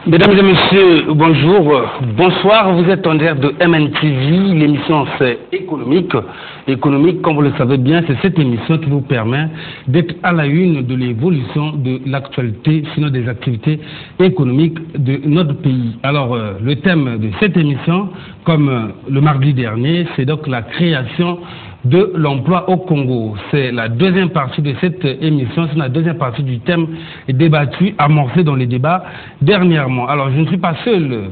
Mesdames et messieurs, bonjour, bonsoir, vous êtes en direct de MNTV, l'émission c'est économique. Économique, comme vous le savez bien, c'est cette émission qui vous permet d'être à la une de l'évolution de l'actualité, sinon des activités économiques de notre pays. Alors, le thème de cette émission, comme le mardi dernier, c'est donc la création de l'emploi au Congo. C'est la deuxième partie de cette émission, c'est la deuxième partie du thème débattu, amorcé dans les débats dernièrement. Alors, je ne suis pas seul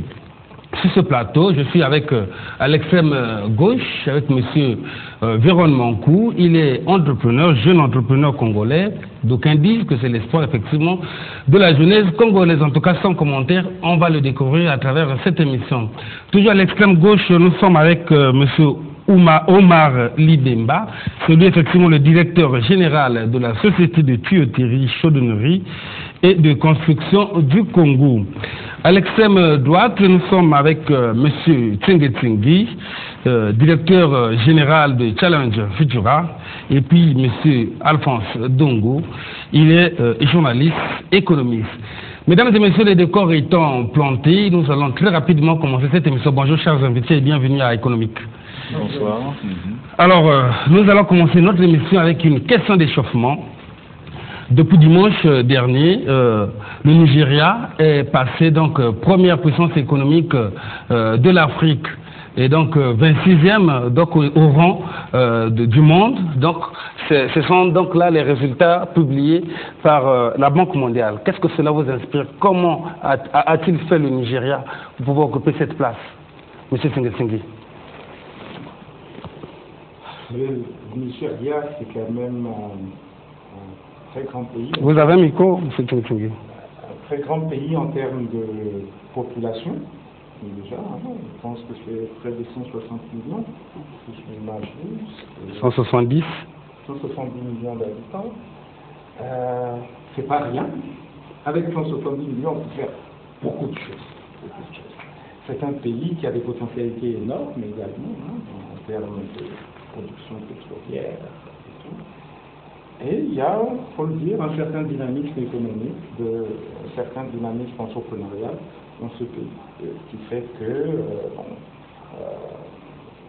sur ce plateau, je suis avec à l'extrême gauche, avec monsieur Véron Mankou. Il est entrepreneur, jeune entrepreneur congolais. D'aucuns disent que c'est l'espoir effectivement de la jeunesse congolaise. En tout cas, sans commentaire, on va le découvrir à travers cette émission. Toujours à l'extrême gauche, nous sommes avec monsieur Omar Lidemba, c'est lui effectivement le directeur général de la Société de tuyauterie, chaudonnerie et de construction du Congo. À l'extrême droite, nous sommes avec monsieur Tsenge Tsingi, directeur général de Challenge Futura, et puis monsieur Alphonse Dongo, il est journaliste, économiste. Mesdames et messieurs, les décors étant plantés, nous allons très rapidement commencer cette émission. Bonjour chers invités et bienvenue à Économique. Bonsoir. Alors, nous allons commencer notre émission avec une question d'échauffement. Depuis dimanche dernier, le Nigeria est passé donc première puissance économique de l'Afrique et donc 26e donc au rang du monde. Donc, ce sont donc là les résultats publiés par la Banque mondiale. Qu'est-ce que cela vous inspire? Comment a-t-il fait le Nigeria pour pouvoir occuper cette place, Monsieur Tsenge? Le Nigeria, c'est quand même un très grand pays. Vous avez un micro, M. Tsenge? Un très grand pays en termes de population. Déjà, je pense que c'est près de 160 millions, si je m'imagine. 170 millions d'habitants. C'est pas rien. Avec 170 millions, on peut faire beaucoup de choses. C'est un pays qui a des potentialités énormes, mais également en termes de production pétrolière et tout. Et il y a, il faut le dire, un certain dynamisme économique, un certain dynamisme entrepreneurial dans ce pays, qui fait que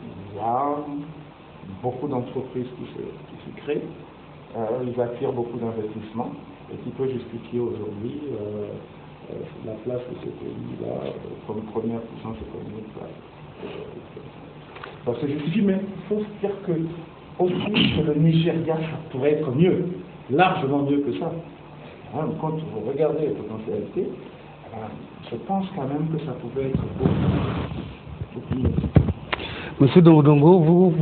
il y a beaucoup d'entreprises qui se créent, ils attirent beaucoup d'investissements et qui peut justifier aujourd'hui la place de ce pays-là comme première puissance économique. Donc c'est justifié, mais il faut se dire que aussi que le Nigeria, ça pourrait être mieux, largement mieux que ça. Quand vous regardez les potentialités, je pense quand même que ça pouvait être beaucoup mieux. Monsieur Dongo,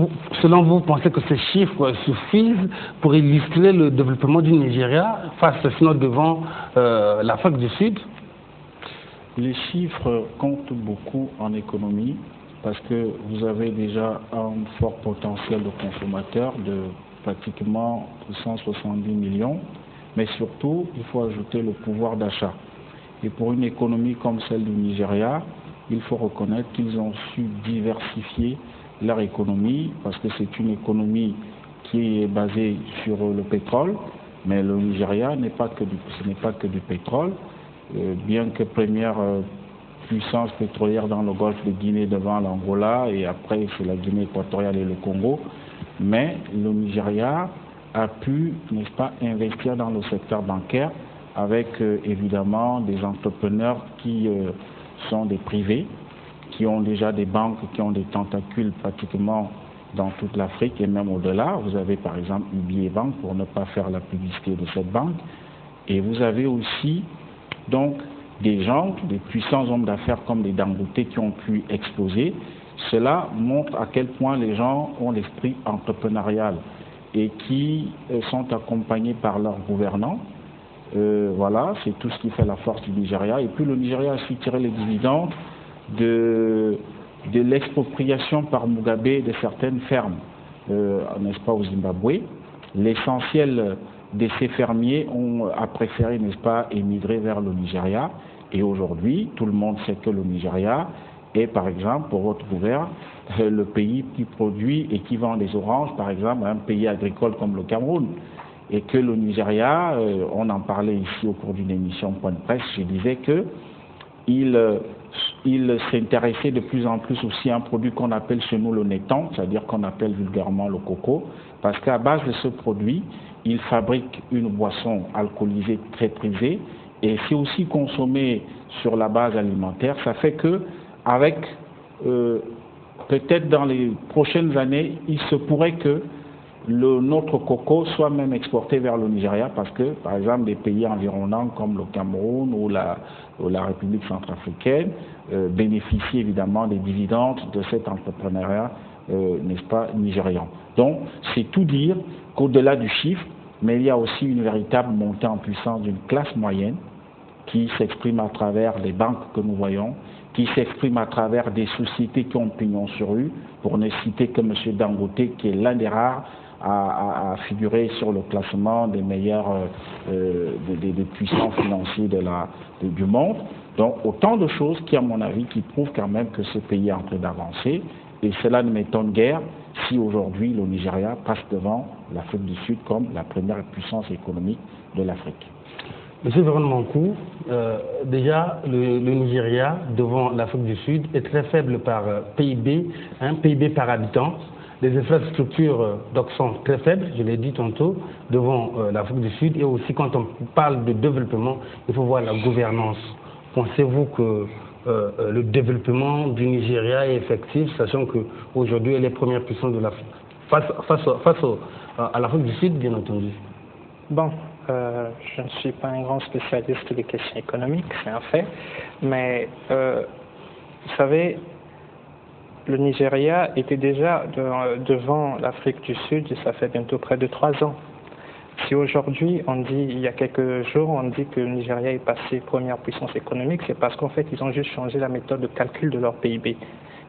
selon vous, pensez que ces chiffres suffisent pour illustrer le développement du Nigeria face sinon devant l'Afrique du Sud? Les chiffres comptent beaucoup en économie parce que vous avez déjà un fort potentiel de consommateurs de pratiquement 170 millions, mais surtout, il faut ajouter le pouvoir d'achat. Et pour une économie comme celle du Nigeria, il faut reconnaître qu'ils ont su diversifier leur économie parce que c'est une économie qui est basée sur le pétrole, mais le Nigeria ce n'est pas que du pétrole, bien que première puissance pétrolière dans le golfe de Guinée devant l'Angola et après c'est la Guinée équatoriale et le Congo, mais le Nigeria a pu, n'est-ce pas, investir dans le secteur bancaire avec évidemment des entrepreneurs qui sont des privés, qui ont déjà des banques, qui ont des tentacules pratiquement dans toute l'Afrique et même au-delà. Vous avez par exemple UBA Bank, pour ne pas faire la publicité de cette banque, et vous avez aussi donc des gens, des puissants hommes d'affaires comme des Dangote qui ont pu exploser. Cela montre à quel point les gens ont l'esprit entrepreneurial et qui sont accompagnés par leurs gouvernants. Voilà, c'est tout ce qui fait la force du Nigeria. Et puis le Nigeria a su tirer les dividendes de l'expropriation par Mugabe de certaines fermes, n'est-ce pas, au Zimbabwe. L'essentiel de ces fermiers a préféré, n'est-ce pas, émigrer vers le Nigeria. Et aujourd'hui, tout le monde sait que le Nigeria est, par exemple, pour retrouver le pays qui produit et qui vend des oranges, par exemple, à un pays agricole comme le Cameroun. Et que le Nigeria, on en parlait ici au cours d'une émission Point de Presse, je disais que il s'intéressait de plus en plus aussi à un produit qu'on appelle chez nous le netton, c'est-à-dire qu'on appelle vulgairement le coco, parce qu'à base de ce produit, il fabrique une boisson alcoolisée très prisée, et c'est aussi consommé sur la base alimentaire. Ça fait que, avec peut-être dans les prochaines années, il se pourrait que notre coco soit même exporté vers le Nigeria, parce que, par exemple, des pays environnants comme le Cameroun ou la République centrafricaine bénéficient évidemment des dividendes de cet entrepreneuriat, n'est-ce pas, nigérian. Donc, c'est tout dire qu'au-delà du chiffre, mais il y a aussi une véritable montée en puissance d'une classe moyenne qui s'exprime à travers les banques que nous voyons, qui s'exprime à travers des sociétés qui ont pignon sur rue, pour ne citer que M. Dangote, qui est l'un des rares à figurer sur le classement des meilleurs des puissants financiers du monde. Donc autant de choses qui, à mon avis, qui prouvent quand même que ce pays est en train d'avancer, et cela ne m'étonne guère si aujourd'hui le Nigeria passe devant l'Afrique du Sud comme la première puissance économique de l'Afrique. Monsieur Véron-Mancou, déjà le Nigeria devant l'Afrique du Sud est très faible par PIB, PIB par habitant. Les infrastructures donc sont très faibles, je l'ai dit tantôt, devant l'Afrique du Sud. Et aussi quand on parle de développement, il faut voir la gouvernance. Pensez-vous que le développement du Nigeria est effectif, sachant qu'aujourd'hui elle est première puissance de l'Afrique, face à l'Afrique du Sud, bien entendu? Bon, je ne suis pas un grand spécialiste des questions économiques, c'est un fait, mais vous savez, le Nigeria était déjà devant l'Afrique du Sud, et ça fait bientôt près de 3 ans. Si aujourd'hui, il y a quelques jours, on dit que le Nigeria est passé première puissance économique, c'est parce qu'en fait, ils ont juste changé la méthode de calcul de leur PIB.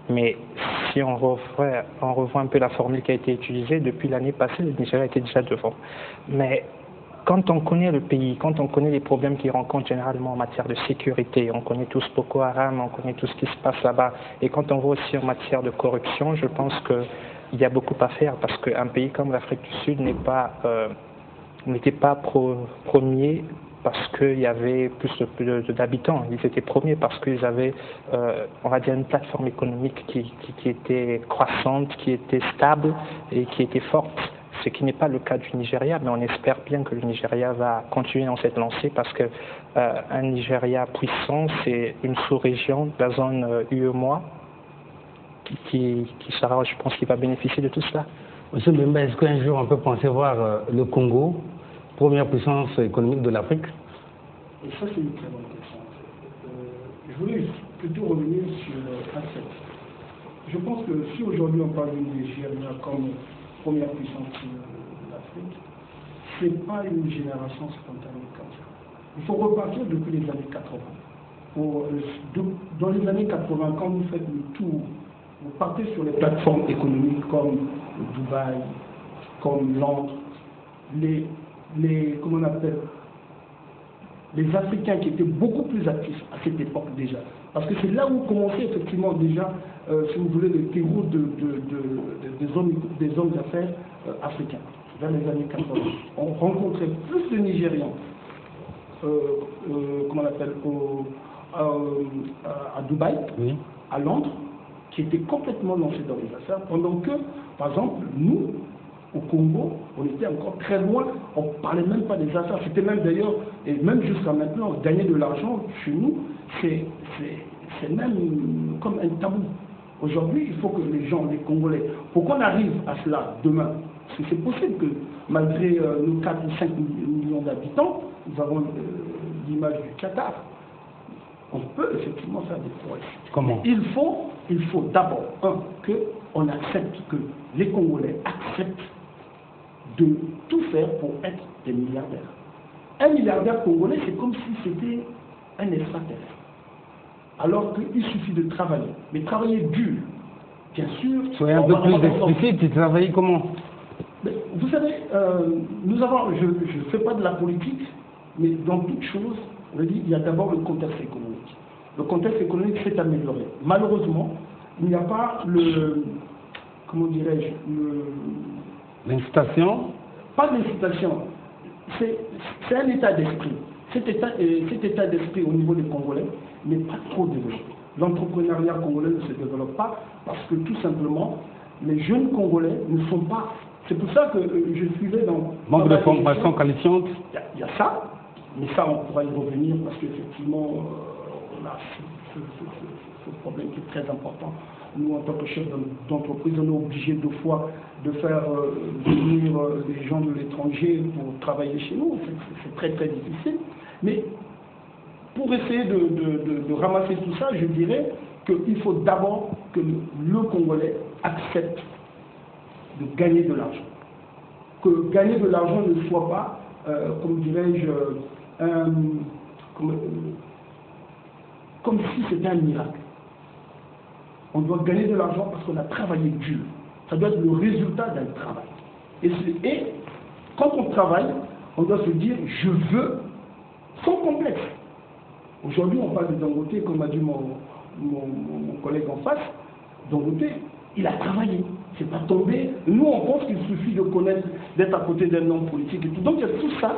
Mais si on revoit un peu la formule qui a été utilisée, depuis l'année passée, le Nigeria était déjà devant. Mais quand on connaît le pays, quand on connaît les problèmes qu'ils rencontrent généralement en matière de sécurité, on connaît tous Boko Haram, on connaît tout ce qui se passe là-bas, et quand on voit aussi en matière de corruption, je pense qu'il y a beaucoup à faire, parce qu'un pays comme l'Afrique du Sud n'était pas premier parce qu'il y avait plus d'habitants. Ils étaient premiers parce qu'ils avaient, on va dire, une plateforme économique qui était croissante, qui était stable et qui était forte. Ce qui n'est pas le cas du Nigeria, mais on espère bien que le Nigeria va continuer dans cette lancée, parce que un Nigeria puissant, c'est une sous-région de la zone UEMOA qui sera, je pense, qui va bénéficier de tout cela. Monsieur Mbemba, est-ce qu'un jour on peut penser voir le Congo, première puissance économique de l'Afrique? Et ça, c'est une très bonne question. Je voulais plutôt revenir sur un fait. Je pense que si aujourd'hui on parle du Nigeria comme première puissance de l'Afrique, ce n'est pas une génération spontanée comme ça. Il faut repartir depuis les années 80. Dans les années 80, quand vous faites le tour, vous partez sur les plateformes économiques comme Dubaï, comme Londres, comment on appelle, les Africains qui étaient beaucoup plus actifs à cette époque déjà. Parce que c'est là où commençait effectivement déjà, si vous voulez, le terreau des hommes d'affaires africains, dans les années 80. On rencontrait plus de Nigérians, comment on appelle, à Dubaï, oui, à Londres, qui étaient complètement lancés dans les affaires, pendant que, par exemple, nous, au Congo, on était encore très loin, on ne parlait même pas des affaires. C'était même d'ailleurs, et même jusqu'à maintenant, gagner de l'argent chez nous, c'est même comme un tabou. Aujourd'hui, il faut que les gens, les Congolais, pour qu'on arrive à cela demain, parce que c'est possible que malgré nos 4 ou 5 millions d'habitants, nous avons l'image du Qatar. On peut effectivement faire des progrès. Comment? Il faut d'abord, qu'on accepte, que les Congolais acceptent de tout faire pour être des milliardaires. Un milliardaire congolais, c'est comme si c'était un extraterrestre. Alors qu'il suffit de travailler. Mais travailler dur, bien sûr. Soyez un peu plus explicite, tu travailles comment? Mais vous savez, je ne fais pas de la politique, mais dans toute chose, je dis, il y a d'abord le contexte économique. Le contexte économique s'est amélioré. Malheureusement, il n'y a pas comment dirais-je, l'incitation? Pas d'incitation. C'est un état d'esprit. cet état d'esprit au niveau des Congolais n'est pas trop développé. L'entrepreneuriat congolais ne se développe pas parce que tout simplement, les jeunes Congolais ne sont pas... C'est pour ça que je suivais dans... Manque de formation qualifiante. Il y a ça, mais ça on pourra y revenir parce qu'effectivement, on a ce problème qui est très important. Nous, en tant que chef d'entreprise, on est obligé deux fois de faire venir des gens de l'étranger pour travailler chez nous. C'est très très difficile. Mais pour essayer de ramasser tout ça, je dirais qu'il faut d'abord que le Congolais accepte de gagner de l'argent. Que gagner de l'argent ne soit pas, comme dirais-je, comme si c'était un miracle. On doit gagner de l'argent parce qu'on a travaillé dur. Ça doit être le résultat d'un travail. Et quand on travaille, on doit se dire, je veux, sans complexe. Aujourd'hui, on parle de Dangote, comme a dit mon collègue en face. Dangote, il a travaillé. C'est pas tombé. Nous, on pense qu'il suffit de connaître, d'être à côté d'un homme politique et tout. Donc, il y a tout ça,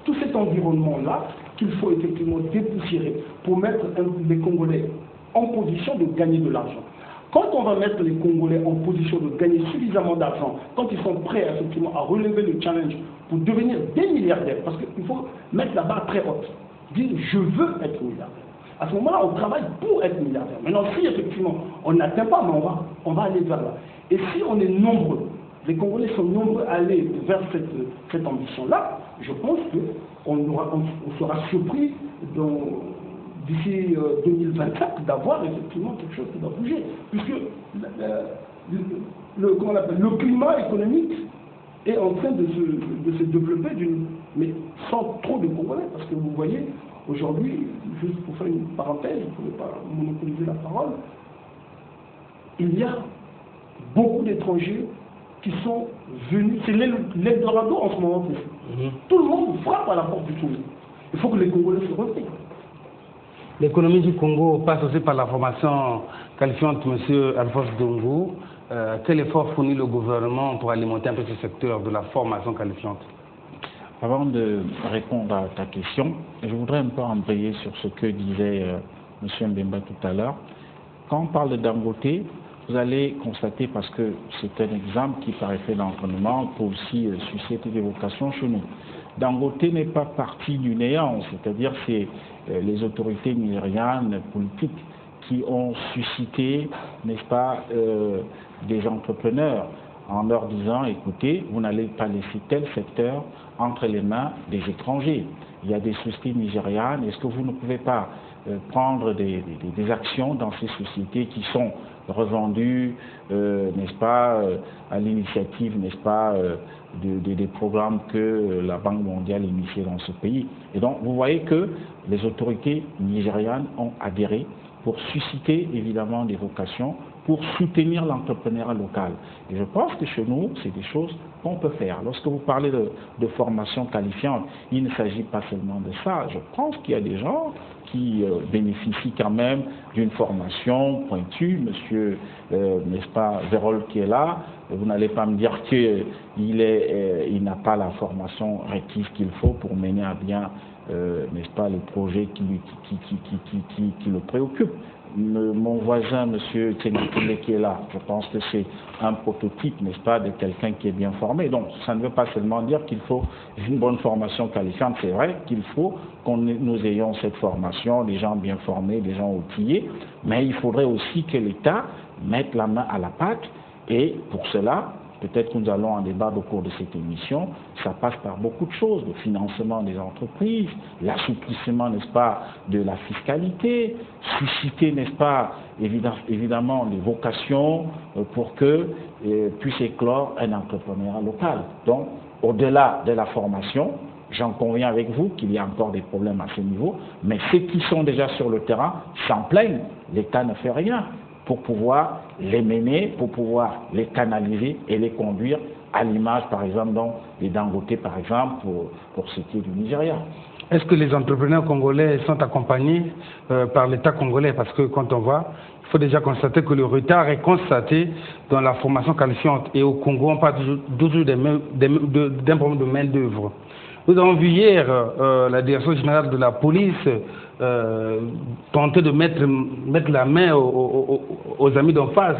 tout cet environnement-là qu'il faut effectivement dépoussiérer pour mettre les Congolais en position de gagner de l'argent. Quand on va mettre les Congolais en position de gagner suffisamment d'argent, quand ils sont prêts effectivement à relever le challenge pour devenir des milliardaires, parce qu'il faut mettre la barre très haute, dire je veux être milliardaire. À ce moment-là, on travaille pour être milliardaire. Maintenant, si effectivement on n'atteint pas, mais on va aller vers là. Et si on est nombreux, les Congolais sont nombreux à aller vers cette ambition-là, je pense qu'on sera surpris d'ici 2024 d'avoir effectivement quelque chose qui va bouger. Puisque le climat économique est en train de se développer, mais sans trop de Congolais. Parce que vous voyez, aujourd'hui, juste pour faire une parenthèse, je ne pouvais pas monopoliser la parole, il y a beaucoup d'étrangers qui sont venus, c'est l'Eldorado en ce moment. Tout le monde frappe à la porte du tourisme. Il faut que les Congolais se retirent. L'économie du Congo passe aussi par la formation qualifiante, M. Alphonse Dongo. Quel effort fournit le gouvernement pour alimenter un peu ce secteur de la formation qualifiante? Avant de répondre à ta question, je voudrais un peu embrayer sur ce que disait M. Mbemba tout à l'heure. Quand on parle de Dangote, vous allez constater, parce que c'est un exemple qui, par effet d'entraînement, peut aussi susciter des vocations chez nous. Dangote n'est pas parti du néant, c'est-à-dire c'est les autorités nigérianes politiques qui ont suscité, n'est-ce pas, des entrepreneurs en leur disant, écoutez, vous n'allez pas laisser tel secteur entre les mains des étrangers. Il y a des sociétés nigérianes, est-ce que vous ne pouvez pas prendre des actions dans ces sociétés qui sont revendues, n'est-ce pas, à l'initiative, n'est-ce pas, des programmes que la Banque mondiale initiait dans ce pays. Et donc, vous voyez que les autorités nigérianes ont adhéré pour susciter évidemment des vocations, pour soutenir l'entrepreneuriat local. Et je pense que chez nous, c'est des choses qu'on peut faire. Lorsque vous parlez de formation qualifiante, il ne s'agit pas seulement de ça. Je pense qu'il y a des gens qui bénéficient quand même d'une formation pointue. Monsieur, n'est-ce pas, Vérol qui est là, vous n'allez pas me dire qu'il n'a pas la formation requise qu'il faut pour mener à bien, n'est-ce pas, les projets qui le préoccupent. Mon voisin, M. Tsenekile, qui est là, je pense que c'est un prototype, n'est-ce pas, de quelqu'un qui est bien formé. Donc, ça ne veut pas seulement dire qu'il faut une bonne formation qualifiante. C'est vrai qu'il faut que nous ayons cette formation, des gens bien formés, des gens outillés, mais il faudrait aussi que l'État mette la main à la pâte, et pour cela, peut-être que nous allons en débattre au cours de cette émission, ça passe par beaucoup de choses, le financement des entreprises, l'assouplissement, n'est-ce pas, de la fiscalité, susciter, n'est-ce pas, évidemment, des vocations pour que puisse éclore un entrepreneuriat local. Donc, au-delà de la formation, j'en conviens avec vous qu'il y a encore des problèmes à ce niveau, mais ceux qui sont déjà sur le terrain s'en plaignent, l'État ne fait rien pour pouvoir les mener, pour pouvoir les canaliser et les conduire à l'image, par exemple, donc, des Dangote, par exemple, pour ce qui est du Nigeria. Est-ce que les entrepreneurs congolais sont accompagnés par l'État congolais? Parce que quand on voit, il faut déjà constater que le retard est constaté dans la formation qualifiante. Et au Congo, on parle toujours d'un problème de main-d'œuvre. Nous avons vu hier la direction générale de la police tenter de mettre la main aux amis d'en face,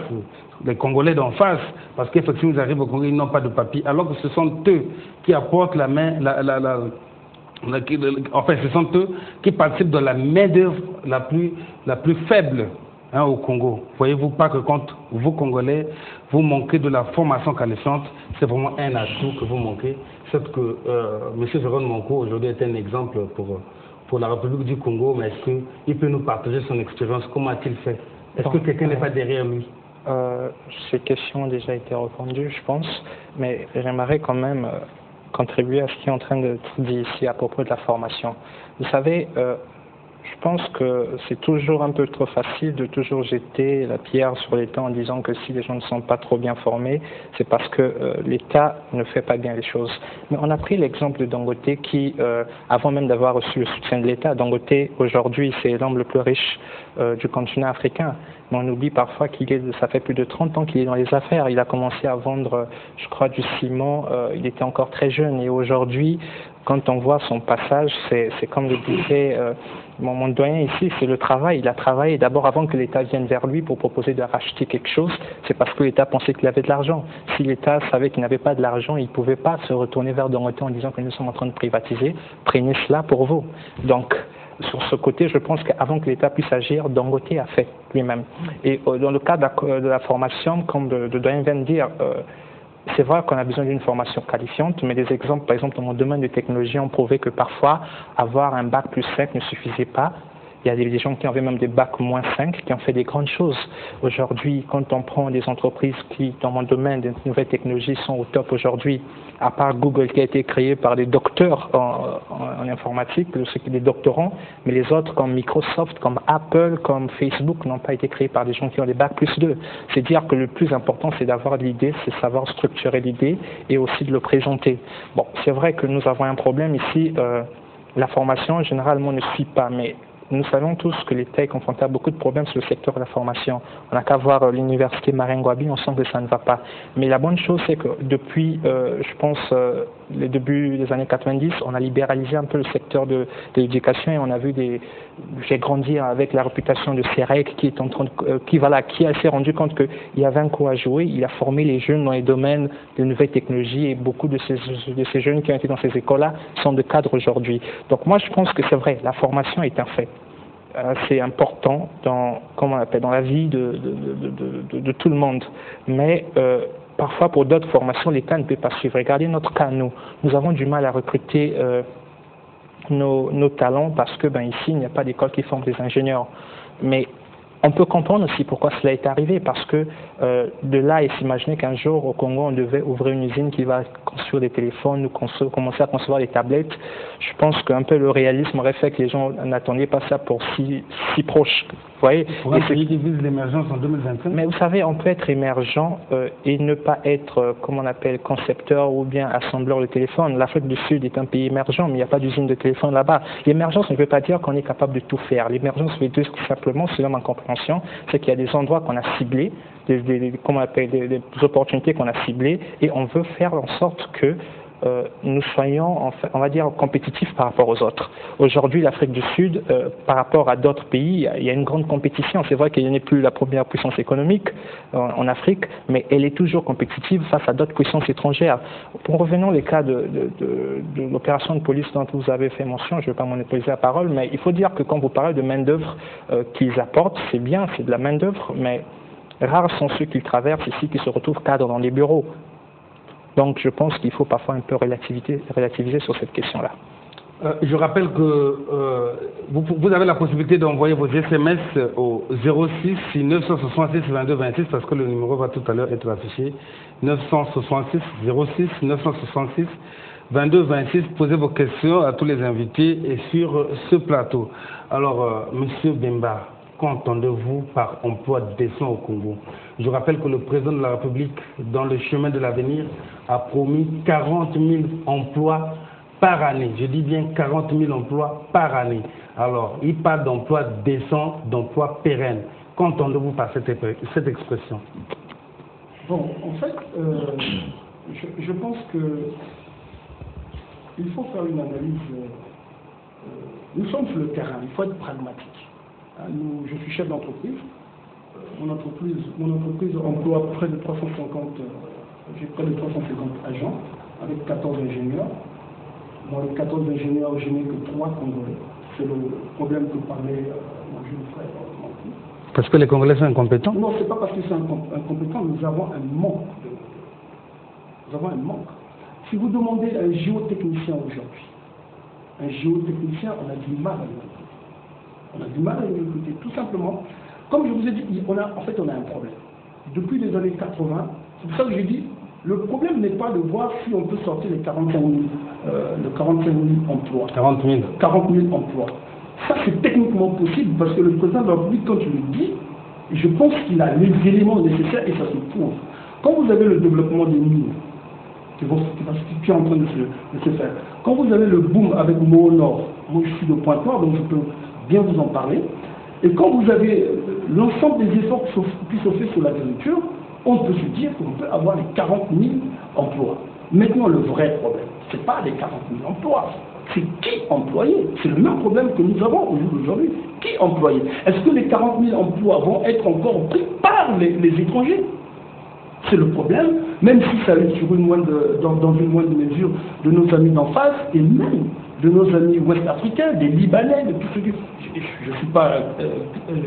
les Congolais d'en face, parce qu'effectivement ils arrivent au Congo, ils n'ont pas de papier, alors que ce sont eux qui apportent la main, enfin ce sont eux qui participent de la main-d'œuvre la plus faible au Congo. Voyez-vous pas que quand vous Congolais, vous manquez de la formation qualifiante, c'est vraiment un atout que vous manquez. C'est que M. Jérôme Monco aujourd'hui est un exemple pour la République du Congo, mais est-ce qu'il peut nous partager son expérience? Comment a-t-il fait? Est-ce que quelqu'un n'est pas derrière lui? Ces questions ont déjà été répondues, je pense, mais j'aimerais quand même contribuer à ce qui est en train d'être dit ici à propos de la formation. Vous savez, je pense que c'est toujours un peu trop facile de toujours jeter la pierre sur l'État en disant que si les gens ne sont pas trop bien formés, c'est parce que l'État ne fait pas bien les choses. Mais on a pris l'exemple de Dangote qui, avant même d'avoir reçu le soutien de l'État, Dangote aujourd'hui c'est l'homme le plus riche du continent africain. Mais on oublie parfois ça fait plus de 30 ans qu'il est dans les affaires. Il a commencé à vendre, je crois, du ciment, il était encore très jeune. Et aujourd'hui, quand on voit son passage, c'est comme le disait mon doyen ici, c'est le travail. Il a travaillé d'abord avant que l'État vienne vers lui pour proposer de racheter quelque chose. C'est parce que l'État pensait qu'il avait de l'argent. Si l'État savait qu'il n'avait pas de l'argent, il ne pouvait pas se retourner vers Dangote en disant que nous sommes en train de privatiser. Prenez cela pour vous. Donc, sur ce côté, je pense qu'avant que l'État puisse agir, Dangote a fait lui-même. Et dans le cas de la formation, comme le doyen vient de dire, c'est vrai qu'on a besoin d'une formation qualifiante, mais des exemples, par exemple, dans mon domaine de technologie, ont prouvé que parfois, avoir un bac plus 5 ne suffisait pas. Il y a des gens qui avaient même des bacs moins 5 qui ont fait des grandes choses. Aujourd'hui, quand on prend des entreprises qui, dans mon domaine des nouvelles technologies, sont au top aujourd'hui, à part Google qui a été créé par des docteurs en informatique, des doctorants, mais les autres comme Microsoft, comme Apple, comme Facebook n'ont pas été créés par des gens qui ont des bacs plus 2. C'est dire que le plus important, c'est d'avoir l'idée, c'est savoir structurer l'idée et aussi de le présenter. Bon, c'est vrai que nous avons un problème ici, la formation généralement ne suit pas, mais nous savons tous que l'État est confronté à beaucoup de problèmes sur le secteur de la formation. On n'a qu'à voir l'université Maringouabi, on sent que ça ne va pas. Mais la bonne chose, c'est que depuis, je pense, les débuts des années 90, on a libéralisé un peu le secteur de l'éducation et on a vu j'ai grandi avec la réputation de CEREC qui s'est rendu compte qu'il y avait un coup à jouer. Il a formé les jeunes dans les domaines de nouvelles technologies et beaucoup de ces jeunes qui ont été dans ces écoles-là sont de cadres aujourd'hui. Donc moi, je pense que c'est vrai, la formation est un fait. C'est important dans la vie de tout le monde. Mais parfois, pour d'autres formations, l'État ne peut pas suivre. Regardez notre cas, nous avons du mal à recruter nos talents parce que ici, il n'y a pas d'école qui forme des ingénieurs. Mais on peut comprendre aussi pourquoi cela est arrivé, parce que de là, il s'imaginait qu'un jour, au Congo, on devait ouvrir une usine qui va construire des téléphones ou commencer à concevoir des tablettes. Je pense qu'un peu le réalisme aurait fait que les gens n'attendaient pas ça pour si proche. Vous voyez, pour un pays qui vise l'émergence en 2025. Mais vous savez, on peut être émergent et ne pas être, comme on appelle, concepteur ou bien assembleur de téléphone. L'Afrique du Sud est un pays émergent, mais il n'y a pas d'usine de téléphone là-bas. L'émergence ne veut pas dire qu'on est capable de tout faire. L'émergence veut dire tout simplement, selon ma compréhension, c'est qu'il y a des endroits qu'on a ciblés, des opportunités qu'on a ciblées, et on veut faire en sorte que nous soyons, on va dire, compétitifs par rapport aux autres. Aujourd'hui, l'Afrique du Sud, par rapport à d'autres pays, il y a une grande compétition. C'est vrai qu'elle n'est plus la première puissance économique en Afrique, mais elle est toujours compétitive face à d'autres puissances étrangères. Revenons les cas de l'opération de police dont vous avez fait mention, je ne vais pas monopoliser la parole, mais il faut dire que quand vous parlez de main-d'œuvre qu'ils apportent, c'est bien, c'est de la main-d'œuvre, mais rares sont ceux qu'ils traversent ici, qui se retrouvent cadres dans les bureaux. Donc je pense qu'il faut parfois un peu relativiser sur cette question-là. Je rappelle que vous avez la possibilité d'envoyer vos SMS au 06 966 22 26 parce que le numéro va tout à l'heure être affiché. 966 06 966 22 26. Posez vos questions à tous les invités et sur ce plateau. Alors, Monsieur Bemba, qu'entendez-vous par emploi décent au Congo? Je rappelle que le président de la République, dans le chemin de l'avenir, a promis 40 000 emplois par année. Je dis bien 40 000 emplois par année. Alors, il parle d'emplois décents, d'emplois pérennes. Qu'entendez-vous par cette expression? Bon, en fait, je pense que il faut faire une analyse. Nous sommes sur le terrain, il faut être pragmatique. Je suis chef d'entreprise. Mon entreprise emploie près de 350, j'ai près de 350 agents avec 14 ingénieurs. Moi, les 14 ingénieurs, je n'ai que 3 Congolais. C'est le problème que parlait mon jeune frère. Parce que les Congolais sont incompétents? Non, ce n'est pas parce qu'ils sont incompétents, nous avons un manque. Nous avons un manque. Si vous demandez à un géotechnicien aujourd'hui, un géotechnicien, on a du mal à le recruter. On a du mal à le recruter, tout simplement. Comme je vous ai dit, on a un problème. Depuis les années 80, c'est pour ça que je dis, le problème n'est pas de voir si on peut sortir les 45 000 emplois. 40 000. 40 000 emplois. Ça, c'est techniquement possible parce que le président de la République, quand il le dit, je pense qu'il a les éléments nécessaires et ça se prouve. Quand vous avez le développement des mines, qui est en train de se faire, quand vous avez le boom avec Moho Nord, moi je suis de Pointe-Noire, donc je peux bien vous en parler, et quand vous avez l'ensemble des efforts qui sont faits sur l'agriculture, on peut se dire qu'on peut avoir les 40 000 emplois. Maintenant, le vrai problème, ce n'est pas les 40 000 emplois, c'est qui employer. C'est le même problème que nous avons au jour d'aujourd'hui. Qui employer? Est-ce que les 40 000 emplois vont être encore pris par les étrangers? C'est le problème, même si ça arrive dans une moindre mesure de nos amis d'en face et même de nos amis ouest-africains, des Libanais, de tout ce qui... Je ne suis pas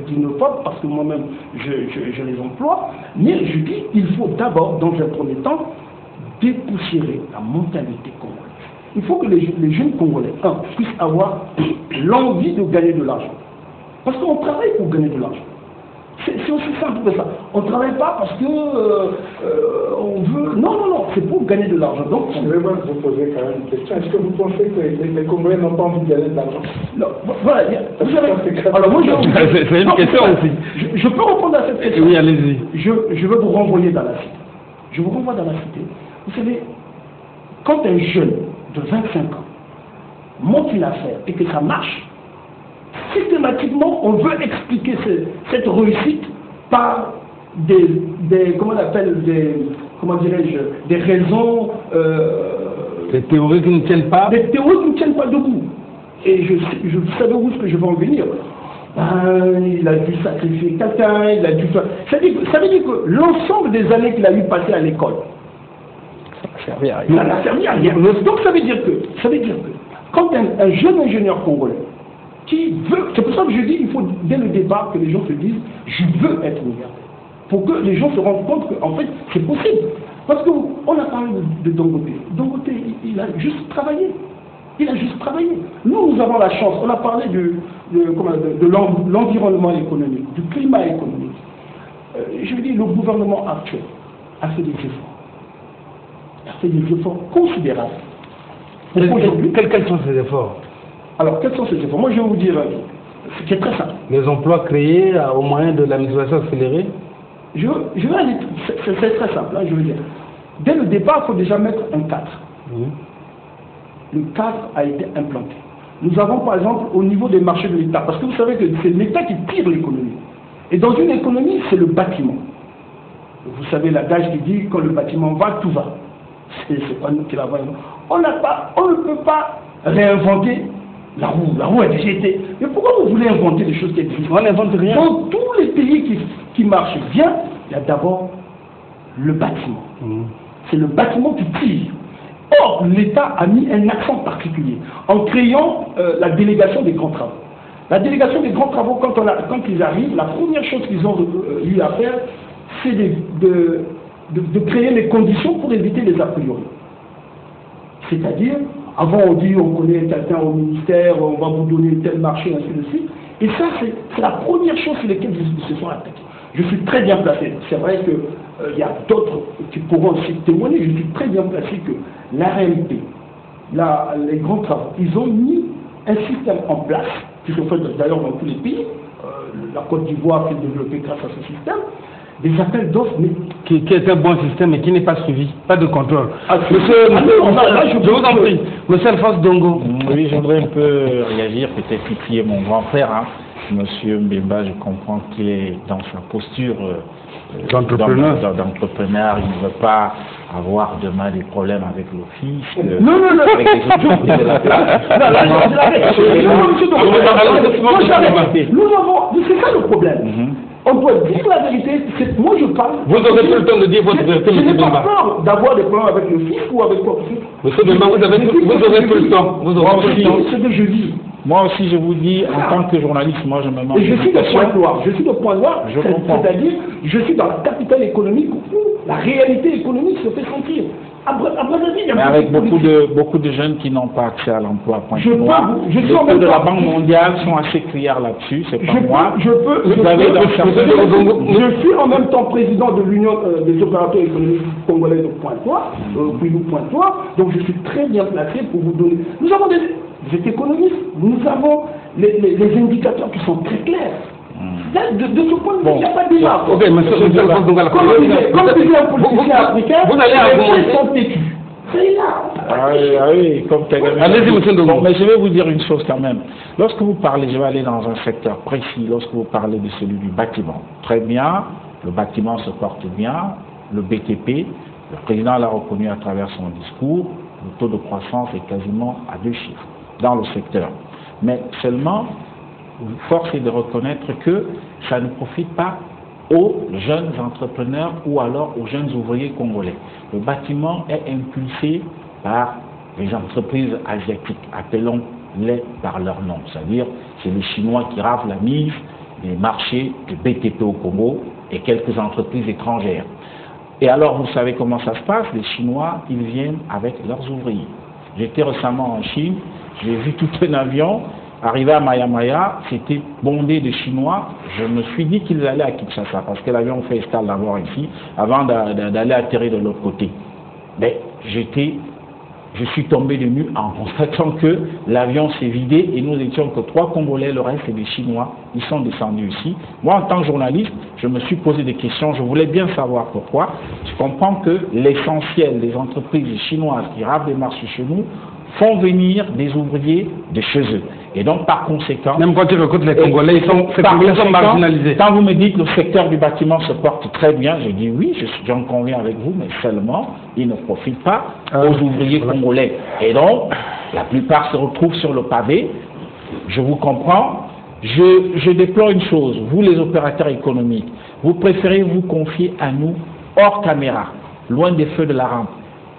xénophobe parce que moi-même je les emploie, mais je dis qu'il faut d'abord, dans un premier temps, dépoussiérer la mentalité congolaise. Il faut que les jeunes Congolais, puissent avoir l'envie de gagner de l'argent. Parce qu'on travaille pour gagner de l'argent. C'est aussi simple que ça. On ne travaille pas parce que on veut... Non, c'est pour gagner de l'argent. Donc, je vais vous poser quand même une question. Est-ce que vous pensez que les Congolais n'ont pas envie de gagner de l'argent? Non, voilà. Alors moi, c'est une question aussi. Je peux répondre à cette question. Oui, allez-y. Je veux vous renvoyer dans la cité. Je vous renvoie dans la cité. Vous savez, quand un jeune de 25 ans monte une affaire et que ça marche, systématiquement, on veut expliquer cette réussite par comment on appelle, des raisons... des théories qui ne tiennent pas. Des théories qui ne tiennent pas debout. Et je savais où ce que je veux en venir. Il a dû sacrifier quelqu'un, il a dû... Ça veut dire que l'ensemble des années qu'il a eu passées à l'école, ça n'a servi à rien. Donc ça veut dire que quand un jeune ingénieur congolais qui veut, c'est pour ça que je dis, il faut dès le départ que les gens se disent, je veux être milliardaire. Pour que les gens se rendent compte qu'en fait, c'est possible. Parce qu'on a parlé de Dangote. Dangote, il a juste travaillé. Nous avons la chance, on a parlé de l'environnement économique, du climat économique. Je veux dire, le gouvernement actuel a fait des efforts. Il a fait des efforts considérables. Quels sont ces efforts? Alors, quels sont ces efforts? Moi, je vais vous dire, c'est très simple. Les emplois créés au moyen de la migration accélérée? Je vais aller, c'est très simple, je veux dire. Dès le départ, il faut déjà mettre un cadre. Le cadre a été implanté. Nous avons, par exemple, au niveau des marchés de l'État, parce que vous savez que c'est l'État qui tire l'économie. Et dans une économie, c'est le bâtiment. Vous savez l'adage qui dit, quand le bâtiment va, tout va. C'est pas nous qui la voyons. On ne peut pas réinventer la roue a déjà été. Mais pourquoi vous voulez inventer des choses qui existent? On n'invente rien. Dans tous les pays qui marchent bien, il y a d'abord le bâtiment. C'est le bâtiment qui tire. Or, l'État a mis un accent particulier en créant la délégation des grands travaux. La délégation des grands travaux, quand ils arrivent, la première chose qu'ils ont eu à faire, c'est de créer les conditions pour éviter les a priori. C'est-à-dire, avant on dit on connaît quelqu'un au ministère, on va vous donner tel marché, ainsi de suite. Et ça, c'est la première chose sur laquelle ils se sont attaqués. Je suis très bien placé. C'est vrai qu'il y a d'autres qui pourront aussi témoigner. Je suis très bien placé que l'ARMP, les grands travaux, ils ont mis un système en place, qui se fait d'ailleurs dans tous les pays. La Côte d'Ivoire s'est développée grâce à ce système. Des appels d'offres, mais qui est un bon système et qui n'est pas suivi, pas de contrôle. Je vous en prie, monsieur Alphonse Dongo. Oui, je voudrais un peu réagir, peut-être titiller mon grand frère. Monsieur Mbemba, je comprends qu'il est dans sa posture d'entrepreneur. Il ne veut pas avoir demain des problèmes avec l'office. Non. Avec les autorités de la place. C'est ça le problème. On doit dire la vérité. Moi, je parle. Vous aurez plus le temps de dire votre vérité, je M. n'ai pas Bemba. peur d'avoir des problèmes avec le fisc ou avec quoi que ce soit. M. Bemba, vous aurez plus le temps. Vous aurez plus le temps. C'est ce que je dis. Moi aussi, je vous dis, en tant que journaliste, moi, je me demande. Et je suis de Pointe-Noire. C'est-à-dire, je suis dans la capitale économique où la réalité économique se fait sentir. Mais avec beaucoup de jeunes qui n'ont pas accès à l'emploi. Les taux de la Banque mondiale sont assez clairs là-dessus, c'est pas moi. Je suis en même temps président de l'Union des opérateurs économiques congolais de Pointe-Noire, Pointe-Noire, donc je suis très bien placé pour vous donner. Nous avons vous êtes économiste, nous avons les indicateurs qui sont très clairs. Là, de ce point de vue, il n'y a pas de débat. Ok, comme disait un politicien africain, vous allez argumenter. Sont têtus. C'est là. Oui, comme Kagame. Allez-y, monsieur Ndongo. Bon, mais je vais vous dire une chose quand même. Lorsque vous parlez, je vais aller dans un secteur précis, lorsque vous parlez de celui du bâtiment, très bien, le bâtiment se porte bien, le BTP, le président l'a reconnu à travers son discours, le taux de croissance est quasiment à 2 chiffres dans le secteur. Mais seulement, force est de reconnaître que ça ne profite pas aux jeunes entrepreneurs ou alors aux jeunes ouvriers congolais. Le bâtiment est impulsé par les entreprises asiatiques, appelons-les par leur nom. C'est-à-dire, c'est les Chinois qui ravent la mise des marchés du BTP au Congo et quelques entreprises étrangères. Et alors, vous savez comment ça se passe? Les Chinois, ils viennent avec leurs ouvriers. J'étais récemment en Chine, j'ai vu tout un avion arrivé à Maya, c'était bondé de Chinois. Je me suis dit qu'ils allaient à Kinshasa parce que l'avion fait escale d'abord ici avant d'aller atterrir de l'autre côté. Mais je suis tombé de nu en constatant que l'avion s'est vidé et nous étions que 3 Congolais, le reste c'est des Chinois. Ils sont descendus ici. Moi, en tant que journaliste, je me suis posé des questions. Je voulais bien savoir pourquoi. Je comprends que l'essentiel des entreprises chinoises qui ravent des marchés chez nous font venir des ouvriers de chez eux. Et donc, par conséquent... Même quand tu recrutes les Congolais, ils sont marginalisés. Quand vous me dites que le secteur du bâtiment se porte très bien, je dis oui, j'en conviens avec vous, mais seulement, il ne profite pas aux ouvriers congolais. Et donc, la plupart se retrouvent sur le pavé. Je vous comprends. Je déplore une chose. Vous, les opérateurs économiques, vous préférez vous confier à nous hors caméra, loin des feux de la rampe.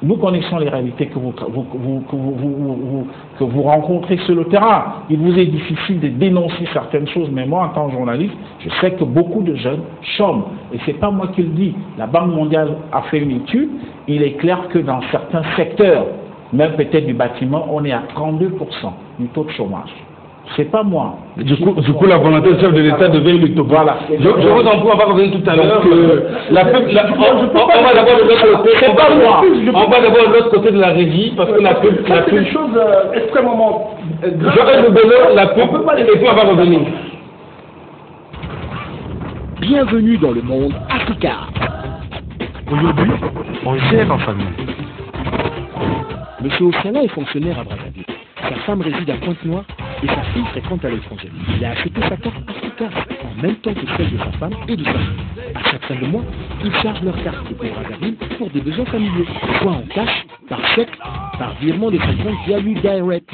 Nous connaissons les réalités que vous rencontrez sur le terrain. Il vous est difficile de dénoncer certaines choses, mais moi, en tant que journaliste, je sais que beaucoup de jeunes chôment. Et ce n'est pas moi qui le dis. La Banque mondiale a fait une étude. Il est clair que dans certains secteurs, même peut-être du bâtiment, on est à 32% du taux de chômage. C'est pas moi. Du coup, la volonté du chef de l'État devait le top. Voilà. Je vous en prie, on va revenir tout à l'heure. On va d'abord de l'autre côté. C'est pas moi. On va d'abord de l'autre côté de la régie parce que la pub. C'est des choses extrêmement graves. J'aurais le bonheur, la pub, et puis on va revenir. Bienvenue dans le monde Africa. Aujourd'hui, on gère en famille. Monsieur Ossala est fonctionnaire à Brazzaville. Sa femme réside à Pointe-Noire et sa fille fréquente à l'étranger. Il a acheté sa carte Africa en même temps que celle de sa femme et de sa fille. À chaque fin de mois, il charge leur carte pour Brazzaville pour des besoins familiaux, soit en cash, par chèque, par virement de son compte via Direct.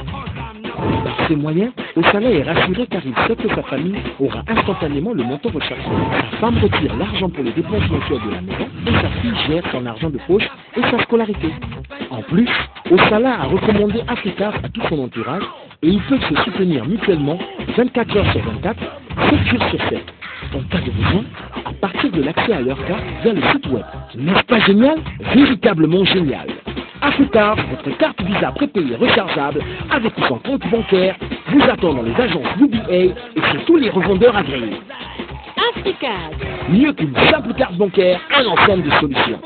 Par ces moyens, Ossala est rassuré car il sait que sa famille aura instantanément le montant recherché. Sa femme retire l'argent pour les dépenses mensuelles de la maison et sa fille gère son argent de poche et sa scolarité. En plus, Ossala a recommandé Africa à tout son entourage et ils peuvent se soutenir mutuellement 24 heures sur 24, 7 jours sur 7. En cas de besoin, à partir de l'accès à leur carte via le site web. N'est-ce pas génial? Véritablement génial. Africa, votre carte Visa prépayée rechargeable avec son compte bancaire, vous attend dans les agences UBA et chez tous les revendeurs agréés. Africa. Mieux qu'une simple carte bancaire, un ensemble de solutions.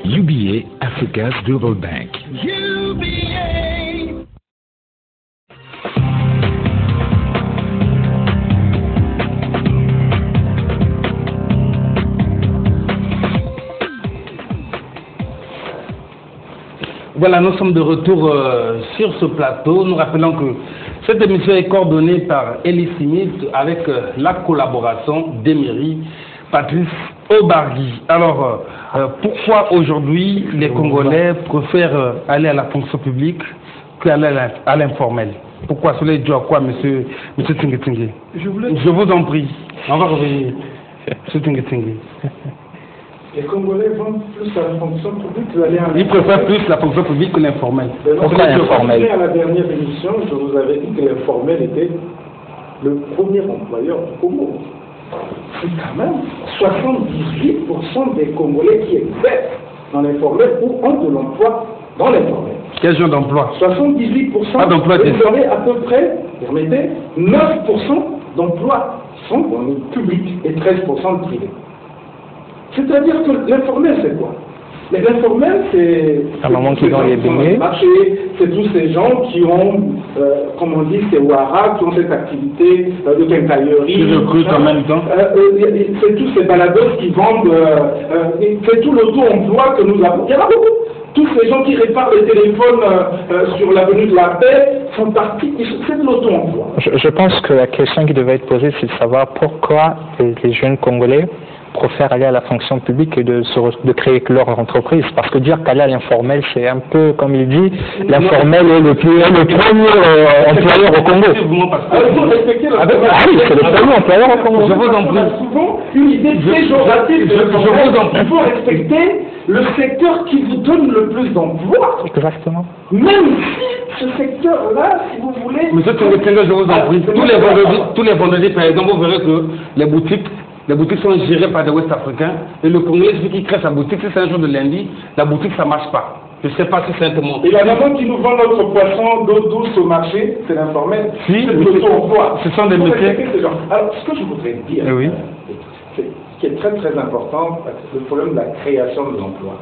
UBA, Africa's Global Bank. UBA. Voilà, nous sommes de retour sur ce plateau. Nous rappelons que Cette émission est coordonnée par Elie Smith avec la collaboration d'Emery Patrice Obargui. Alors, pourquoi aujourd'hui les Congolais préfèrent aller à la fonction publique qu'aller à l'informel? Pourquoi? Cela est dû à quoi, monsieur Tingue? Je vous en prie. On va revenir. Monsieur Tingue. Les Congolais vont plus à la fonction publique que d'aller à l'informel. Ils préfèrent plus la fonction publique que l'informel. Pourquoi l'informel? À la dernière émission, je vous avais dit que l'informel était le premier employeur du Congo. C'est quand même 78% des Congolais qui exercent dans l'informel ou ont de l'emploi dans l'informel. Quel genre d'emploi? 78%. Pas d'emploi vous avez à peu près, permettez, 9% d'emplois sont dans le public et 13% de privé. C'est-à-dire que l'informel, c'est quoi? Mais l'informel, c'est un moment qui dans les beignets. C'est tous ces gens qui ont, comme on dit, ces waras, qui ont cette activité de quincaillerie. Qui recrutent en même temps. C'est tous ces baladeurs qui vendent, c'est tout l'auto-emploi que nous avons. Il y en a beaucoup. Tous ces gens qui réparent les téléphones sur l'avenue de la Paix font partie, c'est de l'auto-emploi. Je pense que la question qui devait être posée, c'est de savoir pourquoi les jeunes Congolais préfèrent aller à la fonction publique et de créer leur entreprise. Parce que dire qu'aller à l'informel, c'est un peu, comme il dit, l'informel est le premier employeur au Congo. Oui, c'est le premier employeur au Congo. Je vous en prie. Souvent une idée péjorative de l'informel. Il faut respecter le secteur qui vous donne le plus d'emplois. Exactement. Même si ce secteur-là, si vous voulez... Monsieur Tingue, je vous en prie. Tous les vendredis, par exemple, vous verrez que les boutiques sont gérées par des Ouest-Africains et le Congolais, celui qui crée sa boutique, si c'est un jour de lundi, la boutique, ça ne marche pas. Je ne sais pas si c'est un témoin. Et la maman qui nous vend notre poisson d'eau douce au marché, c'est l'informel. Si, c'est l'auto-emploi. Ce sont des métiers. Alors, ce que je voudrais dire, oui. c'est ce qui est très très important, c'est le problème de la création de l'emploi.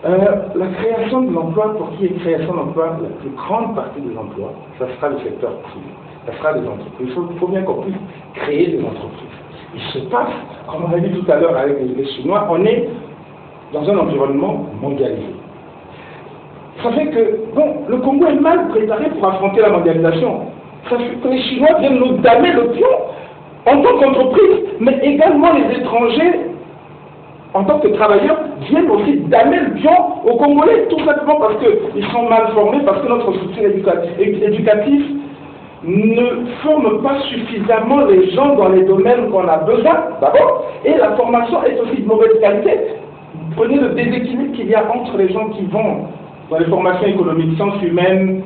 La création de l'emploi, pour qui est création d'emploi, la plus grande partie des emplois, ça sera le secteur privé. Ça sera des entreprises. Il faut bien qu'on puisse créer des entreprises. Il se passe, comme on a dit tout à l'heure avec les Chinois, on est dans un environnement mondialisé. Ça fait que, bon, le Congo est mal préparé pour affronter la mondialisation. Ça fait que les Chinois viennent nous damer le pion en tant qu'entreprise, mais également les étrangers, en tant que travailleurs, viennent aussi damer le pion aux Congolais, tout simplement parce qu'ils sont mal formés, parce que notre structure éducative ne forme pas suffisamment les gens dans les domaines qu'on a besoin, d'abord, et la formation est aussi de mauvaise qualité. Prenez le déséquilibre qu'il y a entre les gens qui vont dans les formations économiques, sciences humaines,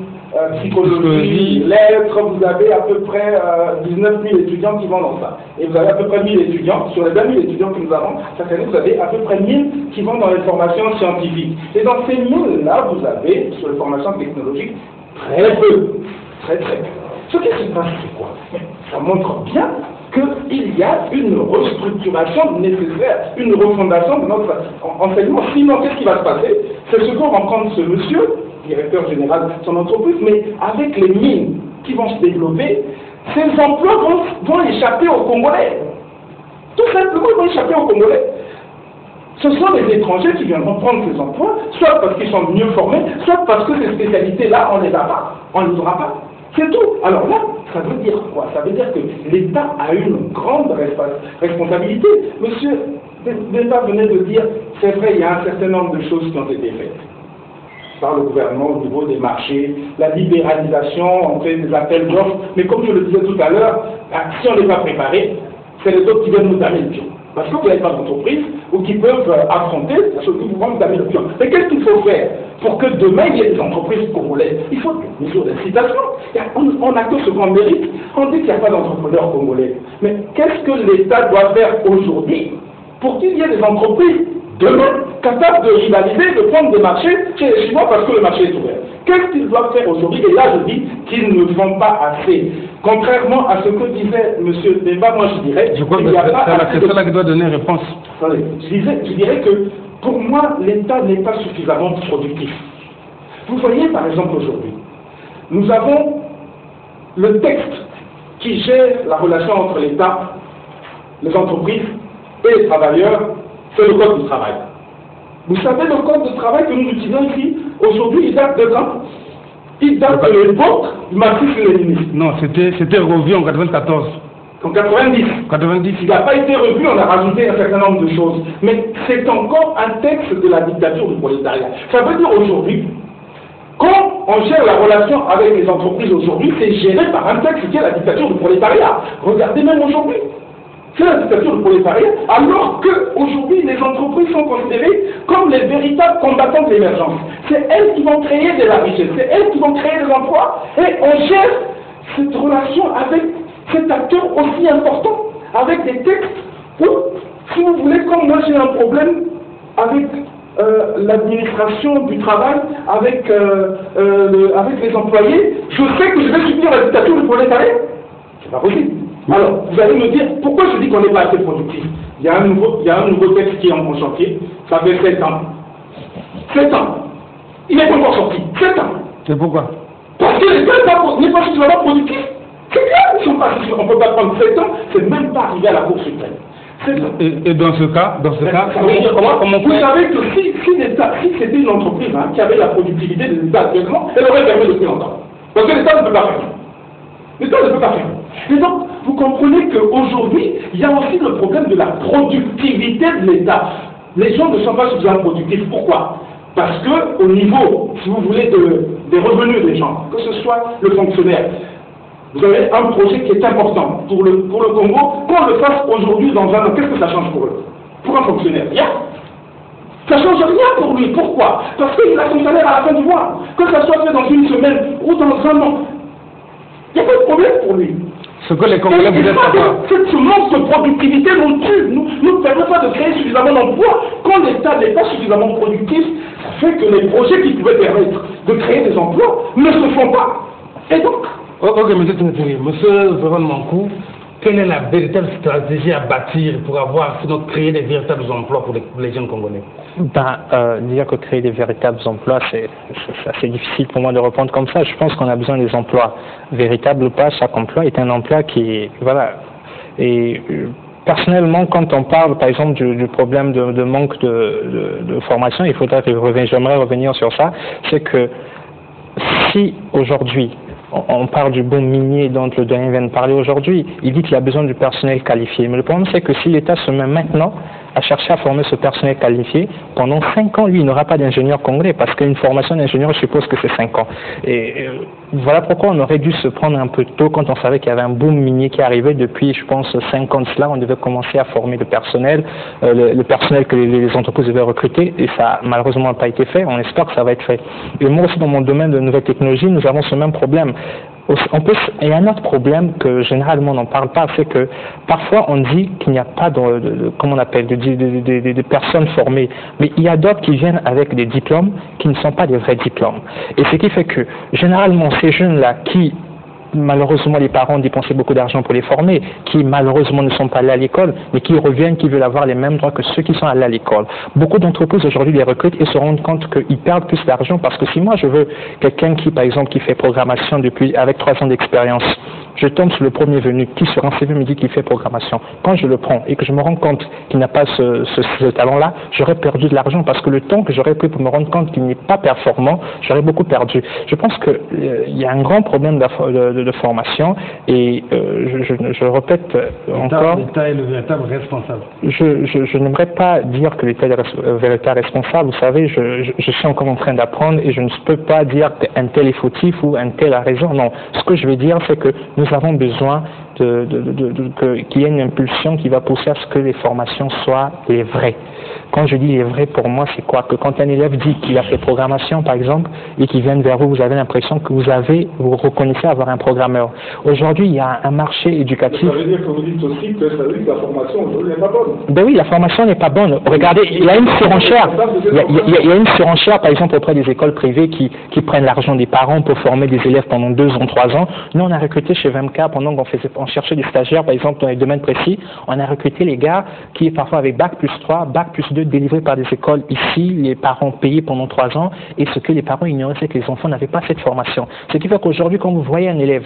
psychologie, lettres, vous avez à peu près 19 000 étudiants qui vont dans ça. Et vous avez à peu près 1000 étudiants, sur les 20 000 étudiants que nous avons, chaque année vous avez à peu près 1000 qui vont dans les formations scientifiques. Et dans ces 1000-là, vous avez, sur les formations technologiques, très peu, très très peu. Ce qui se passe, c'est quoi? Ça montre bien qu'il y a une restructuration nécessaire, une refondation de notre enseignement. Sinon, qu'est-ce qui va se passer? C'est ce que rencontre ce monsieur, directeur général de son entreprise, mais avec les mines qui vont se développer, ces emplois vont échapper aux Congolais. Tout simplement, ils vont échapper aux Congolais. Ce sont les étrangers qui viendront prendre ces emplois, soit parce qu'ils sont mieux formés, soit parce que ces spécialités-là, on ne les a pas, on ne les aura pas. C'est tout. Alors là, ça veut dire quoi? Ça veut dire que l'État a une grande responsabilité. Monsieur l'État venait de dire, c'est vrai, il y a un certain nombre de choses qui ont été faites par le gouvernement au niveau des marchés, la libéralisation, on fait des appels d'offres, mais comme je le disais tout à l'heure, si on n'est pas préparé, c'est les autres qui viennent nous damer le pion. Parce que vous n'avez pas d'entreprise ou qui peuvent affronter ce que vous vont damer le pion. Mais qu'est-ce qu'il faut faire pour que demain il y ait des entreprises congolaises? Il faut des mesures d'incitation. On n'a que ce grand mérite. On dit qu'il n'y a pas d'entrepreneurs congolais. Mais qu'est-ce que l'État doit faire aujourd'hui pour qu'il y ait des entreprises demain capables de rivaliser, de prendre des marchés chez les Chinois parce que le marché est ouvert? Qu'est-ce qu'ils doivent faire aujourd'hui? Et là, je dis qu'ils ne font pas assez. Contrairement à ce que disait M. Demba, moi je dirais... Je crois que c'est cela qui doit donner réponse. Attendez, je dirais que pour moi, l'État n'est pas suffisamment productif. Vous voyez, par exemple, aujourd'hui, nous avons le texte qui gère la relation entre l'État, les entreprises et les travailleurs, c'est le Code du travail. Vous savez, le Code du travail que nous utilisons ici, aujourd'hui, il date de quand? Il date de l'époque du marxisme-léninisme. Non, c'était revu en 94. En 90. 90. Il n'a pas été revu, on a rajouté un certain nombre de choses. Mais c'est encore un texte de la dictature du prolétariat. Ça veut dire aujourd'hui, quand on gère la relation avec les entreprises aujourd'hui, c'est géré par un texte qui est la dictature du prolétariat. Regardez même aujourd'hui. C'est la dictature du prolétariat, alors qu'aujourd'hui, les entreprises sont considérées comme les véritables combattants de l'émergence. C'est elles qui vont créer de la richesse, c'est elles qui vont créer des emplois, et on gère cette relation avec cet acteur aussi important, avec des textes où, si vous voulez, comme moi j'ai un problème avec l'administration du travail, avec les employés, je sais que je vais subir la dictature du prolétariat. C'est pas possible. Alors, vous allez me dire, pourquoi je dis qu'on n'est pas assez productif? Il y a un nouveau texte qui est en chantier, ça fait 7 ans. 7 ans. Il n'est pas encore sorti. 7 ans. C'est pourquoi? Parce que l'État n'est pas suffisamment productif. C'est clair, on ne peut pas prendre 7 ans, c'est même pas arrivé à la Cour suprême. Et dans ce cas, ça veut dire comment vous savez que si c'était une entreprise qui avait la productivité de l'État actuellement, elle aurait fermé depuis longtemps. Parce que l'État ne peut pas faire. L'État ne peut pas faire. Et donc, vous comprenez qu'aujourd'hui, il y a aussi le problème de la productivité de l'État. Les gens ne sont pas suffisamment productifs. Pourquoi? Parce que au niveau, si vous voulez, des revenus des gens, que ce soit le fonctionnaire, vous avez un projet qui est important pour le Congo. Qu'on le fasse aujourd'hui dans un an, qu'est-ce que ça change pour eux? Pour un fonctionnaire, rien. Ça ne change rien pour lui. Pourquoi? Parce qu'il a son salaire à la fin du mois. Que ça soit fait dans une semaine ou dans un an, il n'y a pas de problème pour lui. Ce que les Congolais voudraient savoir. Ce manque de productivité nous tue, nous ne permet pas de créer suffisamment d'emplois. Quand l'État n'est pas suffisamment productif, ça fait que les projets qui pouvaient permettre de créer des emplois ne se font pas. Et donc... Ok, monsieur Véron Mankou, quelle est la véritable stratégie à bâtir pour créer des véritables emplois pour les jeunes Congolais? Dire que créer des véritables emplois, c'est assez difficile pour moi de répondre comme ça. Je pense qu'on a besoin des emplois véritables ou pas. Chaque emploi est un emploi qui, voilà. Et personnellement, quand on parle, par exemple, du problème de manque de formation, j'aimerais revenir sur ça. C'est que si aujourd'hui on parle du boom minier dont le doyen vient de parler aujourd'hui, il dit qu'il a besoin du personnel qualifié. Mais le problème, c'est que si l'État se met maintenant à chercher à former ce personnel qualifié, pendant 5 ans, lui, il n'aura pas d'ingénieur congolais, parce qu'une formation d'ingénieur, je suppose que c'est 5 ans. Et voilà pourquoi on aurait dû se prendre un peu tôt, quand on savait qu'il y avait un boom minier qui arrivait depuis, je pense, 5 ans de cela, on devait commencer à former le personnel que les entreprises devaient recruter, et ça, malheureusement, n'a pas été fait. On espère que ça va être fait. Et moi aussi, dans mon domaine de nouvelles technologies, nous avons ce même problème. Il y a un autre problème que généralement on n'en parle pas, c'est que parfois on dit qu'il n'y a pas comment on appelle, de personnes formées, mais il y a d'autres qui viennent avec des diplômes qui ne sont pas des vrais diplômes. Et ce qui fait que généralement ces jeunes-là qui malheureusement les parents dépensaient beaucoup d'argent pour les former, qui malheureusement ne sont pas allés à l'école, mais qui reviennent, qui veulent avoir les mêmes droits que ceux qui sont allés à l'école. Beaucoup d'entreprises aujourd'hui les recrutent et se rendent compte qu'ils perdent plus d'argent, parce que si moi je veux quelqu'un qui, par exemple, qui fait programmation avec 3 ans d'expérience, je tombe sur le premier venu qui sur un CV me dit qu'il fait programmation. Quand je le prends et que je me rends compte qu'il n'a pas ce talent-là, j'aurais perdu de l'argent, parce que le temps que j'aurais pris pour me rendre compte qu'il n'est pas performant, j'aurais beaucoup perdu. Je pense qu'il y a un grand problème de formation, et je répète encore... L'État est le véritable responsable. Je n'aimerais pas dire que l'État est le véritable responsable. Vous savez, je suis encore en train d'apprendre, et je ne peux pas dire qu'un tel est fautif ou un tel a raison. Non, ce que je veux dire, c'est que nous avons besoin qu'il y ait une impulsion qui va pousser à ce que les formations soient les vraies. Quand je dis les vrais, pour moi, c'est quoi? Que quand un élève dit qu'il a fait programmation, par exemple, et qu'il vient vers vous, vous avez l'impression que vous reconnaissez avoir un programmeur. Aujourd'hui, il y a un marché éducatif. Ça veut dire que vous dites aussi que ça veut dire que la formation aujourd'hui n'est pas bonne. Ben oui, la formation n'est pas bonne. Regardez, il y a une surenchère. Il y a une surenchère, par exemple, auprès des écoles privées qui prennent l'argent des parents pour former des élèves pendant 2 ans, 3 ans. Nous, on a recruté chez VMK, pendant qu'on cherchait des stagiaires, par exemple, dans les domaines précis, on a recruté les gars qui, parfois, avec bac+3, bac+2, jeux délivrés par des écoles ici, les parents payaient pendant 3 ans, et ce que les parents ignoraient, c'est que les enfants n'avaient pas cette formation. Ce qui fait qu'aujourd'hui, quand vous voyez un élève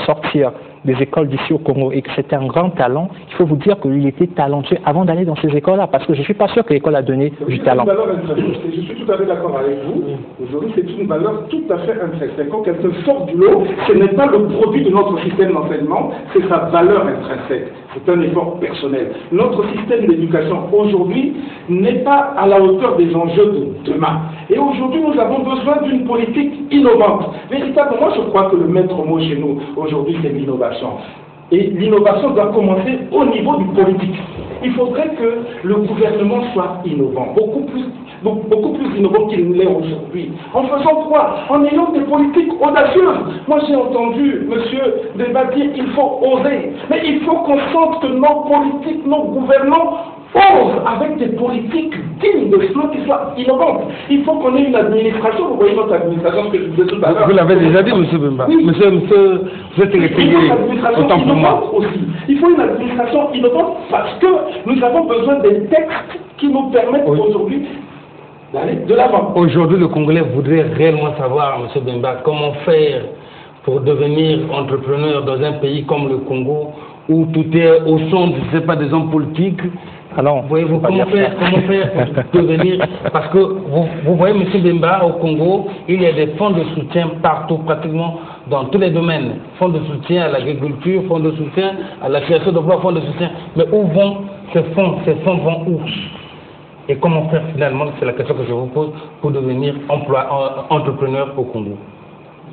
sortir des écoles d'ici au Congo et que c'était un grand talent, il faut vous dire qu'il était talentueux avant d'aller dans ces écoles-là, parce que je ne suis pas sûr que l'école a donné du talent. Je suis tout à fait d'accord avec vous. Aujourd'hui, c'est une valeur tout à fait intrinsèque. Quand quelqu'un sort du lot, ce n'est pas le produit de notre système d'enseignement, c'est sa valeur intrinsèque. C'est un effort personnel. Notre système d'éducation aujourd'hui n'est pas à la hauteur des enjeux de demain. Et aujourd'hui, nous avons besoin d'une politique innovante. Véritablement, je crois que le maître mot chez nous aujourd'hui, c'est l'innovation. Et l'innovation doit commencer au niveau du politique. Il faudrait que le gouvernement soit innovant, beaucoup plus innovant qu'il ne l'est aujourd'hui. En faisant quoi? En ayant des politiques audacieuses. Moi j'ai entendu M. Demba dire qu'il faut oser. Mais il faut qu'on sente que nos politiques, nos gouvernants osent avec des politiques dignes de ce nom qui soient innovantes. Il faut qu'on ait une administration, vous voyez notre administration que je disais tout à l'heure. Vous l'avez déjà dit, M. Bemba. Oui. Monsieur, vous êtes référé, autant pour moi. Aussi. Il faut une administration innovante parce que nous avons besoin des textes qui nous permettent aujourd'hui d'aller de l'avant. Aujourd'hui, le Congolais voudrait réellement savoir, M. Bemba, comment faire pour devenir entrepreneur dans un pays comme le Congo, où tout est au son, je ne sais pas, des hommes politiques. Alors, voyez-vous, comment faire pour devenir, parce que vous voyez, M. Bemba, au Congo, il y a des fonds de soutien partout, pratiquement dans tous les domaines. Fonds de soutien à l'agriculture, fonds de soutien à la création d'emplois, fonds de soutien. Mais où vont ces fonds? Ces fonds vont où? Et comment faire finalement, c'est la question que je vous pose, pour devenir entrepreneur au Congo?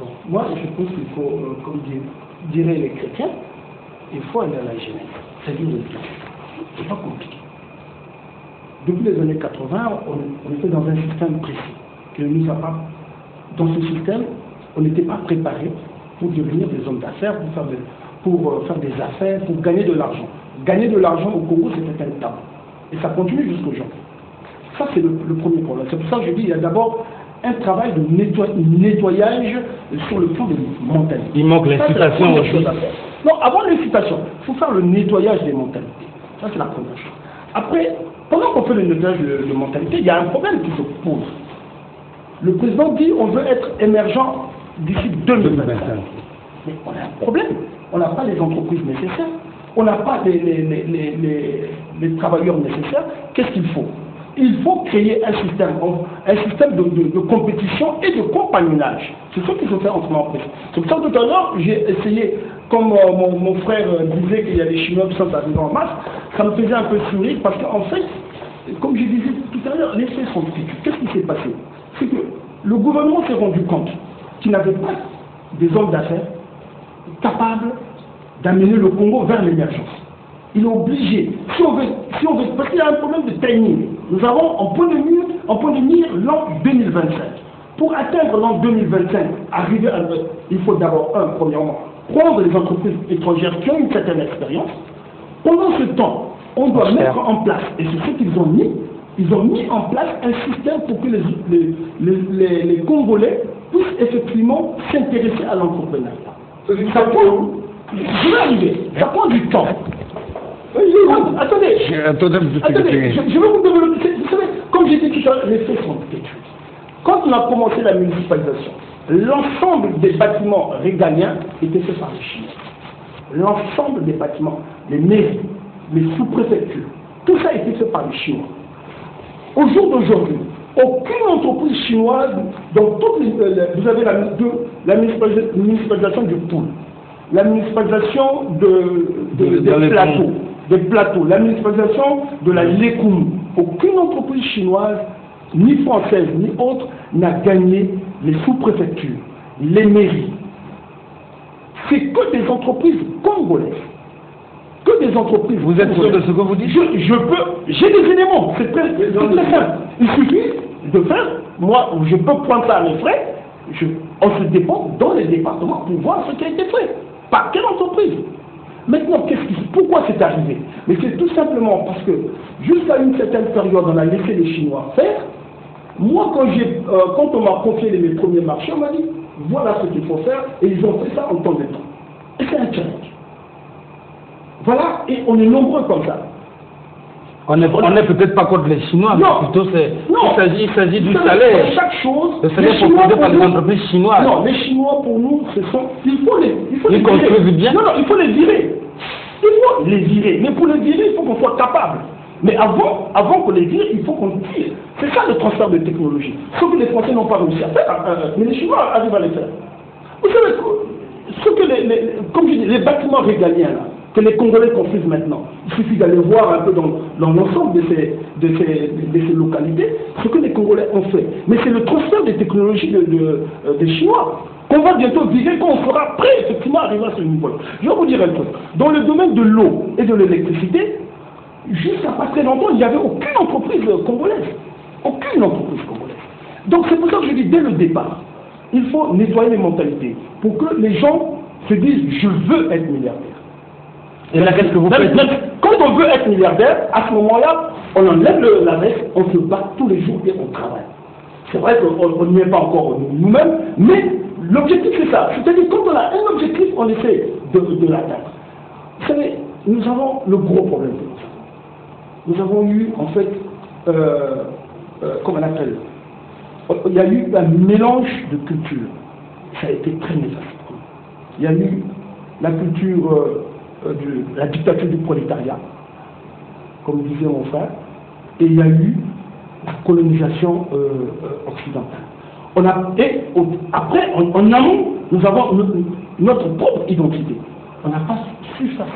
Donc, moi, je pense qu'il faut, comme diraient les chrétiens, il faut aller à la Genève. C'est une leçon. C'est pas compliqué. Depuis les années 80, on était dans un système précis. Que nous avons, dans ce système, on n'était pas préparé pour devenir des hommes d'affaires, pour faire des affaires, pour gagner de l'argent. Gagner de l'argent au Congo, c'était un tabou. Et ça continue jusqu'aujourd'hui. Ça, c'est le premier problème. C'est pour ça que je dis qu'il y a d'abord un travail de nettoyage sur le plan des mentalités. Il manque l'incitation aussi. Non, avant l'incitation, il faut faire le nettoyage des mentalités. Ça, c'est la première chose. Après, pendant qu'on fait le nettoyage de mentalité, il y a un problème qui se pose. Le président dit on veut être émergent d'ici 2025. Mais on a un problème. On n'a pas les entreprises nécessaires. On n'a pas les travailleurs nécessaires. Qu'est-ce qu'il faut? Il faut créer un système de compétition et de compagnonnage. C'est ce qu'il faut faire en ce moment. C'est pour ça que tout à l'heure, j'ai essayé, comme mon frère disait qu'il y a des Chinois qui sont arrivés en masse, ça me faisait un peu sourire parce qu'en fait, comme je disais tout à l'heure, les faits sont têtus. Qu'est-ce qui s'est passé? C'est que le gouvernement s'est rendu compte qu'il n'avait pas des hommes d'affaires capables d'amener le Congo vers l'émergence. Il est obligé, si on veut, parce qu'il y a un problème de timing. Nous avons en point de mire l'an 2025. Pour atteindre l'an 2025, arriver à il faut d'abord, premièrement, prendre les entreprises étrangères qui ont une certaine expérience. Pendant ce temps, on doit mettre en place, et c'est ce qu'ils ont mis, ils ont mis en place un système pour que les Congolais puissent effectivement s'intéresser à l'entrepreneuriat. Je vais arriver, ça prend du temps. Attendez, je vais vous développer. Vous savez, comme j'ai dit tout à l'heure, les faits sont têtus. Quand on a commencé la municipalisation, l'ensemble des bâtiments régaliens étaient faits par les Chinois. L'ensemble des bâtiments, les mairies, les sous-préfectures, tout ça a été fait par les Chinois. Au jour d'aujourd'hui, aucune entreprise chinoise, dans toutes vous avez la municipalisation du Poul, la municipalisation des plateaux, la municipalisation de la Lekoum. Aucune entreprise chinoise, ni française, ni autre, n'a gagné les sous-préfectures, les mairies. C'est que des entreprises congolaises. Que des entreprises. Vous êtes sûr de ce que vous dites? J'ai des éléments, c'est très simple. Il suffit de faire, moi, je peux prendre ça à mes frais, on se dépend dans les départements pour voir ce qui a été fait. Par quelle entreprise? Maintenant, pourquoi c'est arrivé? Mais c'est tout simplement parce que jusqu'à une certaine période, on a laissé les Chinois faire. Moi, quand on m'a confié mes premiers marchés, on m'a dit, voilà ce qu'il faut faire, et ils ont fait ça en temps de temps. Et c'est un challenge. Voilà, et on est nombreux comme ça. On n'est peut-être pas contre les Chinois, mais plutôt il s'agit du salaire. Chaque chose. Le salaire proposé par les entreprises chinoises. Non, les Chinois pour nous, il faut les ils construisent bien. Non, il faut les virer. Il faut les virer. Mais pour les virer, il faut qu'on soit capable. Mais avant qu'on les vire, il faut qu'on tire. C'est ça le transfert de technologie. Ce que les Français n'ont pas réussi à faire, mais les Chinois arrivent à les faire. Vous savez, comme je dis, les bâtiments régaliens là, que les Congolais construisent maintenant, il suffit d'aller voir un peu dans l'ensemble de ces localités ce que les Congolais ont fait. Mais c'est le transfert des technologies des Chinois qu'on va bientôt virer quand on sera prêt effectivement à arriver à ce niveau-là. Je vais vous dire un truc. Dans le domaine de l'eau et de l'électricité, jusqu'à pas très longtemps, il n'y avait aucune entreprise congolaise. Aucune entreprise congolaise. Donc c'est pour ça que je dis dès le départ, il faut nettoyer les mentalités pour que les gens se disent je veux être milliardaire. Et là, qu'est-ce que vous faites? Quand on veut être milliardaire, à ce moment-là, on enlève la veste, on se bat tous les jours et on travaille. C'est vrai qu'on n'y est pas encore nous-mêmes, mais l'objectif c'est ça. C'est-à-dire quand on a un objectif, on essaie de l'atteindre. Vous savez, nous avons le gros problème. Nous avons eu, en fait, comment on appelle, il y a eu un mélange de cultures. Ça a été très néfaste. Il y a eu la culture de la dictature du prolétariat, comme disait mon frère, et il y a eu la colonisation occidentale. Après, en amont, nous avons notre propre identité. On n'a pas su faire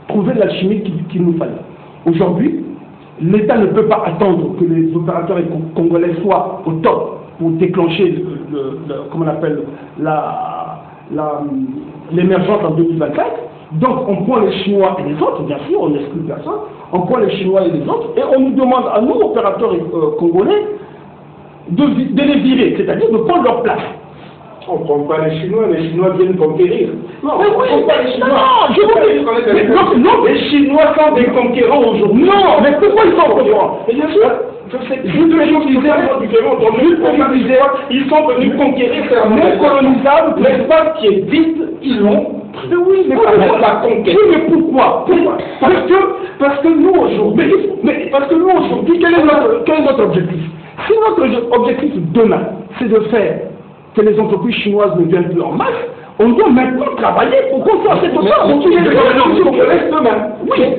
trouver l'alchimie qu'il nous fallait. Aujourd'hui, l'État ne peut pas attendre que les opérateurs congolais soient au top pour déclencher comment on appelle l'émergence en 2024. Donc on prend les Chinois et les autres, bien sûr, on n'exclut personne, on prend les Chinois et les autres, et on nous demande à nous, opérateurs congolais, de les virer, c'est-à-dire de prendre leur place. On ne prend pas les Chinois viennent conquérir. Non, mais oui, on ne prend pas les Chinois. Non, je vous dis. Non, les Chinois sont des conquérants aujourd'hui. Non, mais pourquoi ils sont conquérants? Et bien sûr, je sais que ils sont venus conquérir ces non colonisables, l'espace qui est vide, ils l'ont. Oui, mais pourquoi? Parce que nous aujourd'hui, quel est notre objectif? Si notre objectif demain, c'est de faire que les entreprises chinoises ne viennent plus en masse, on doit maintenant travailler pour qu'on soit cette autant. Oui,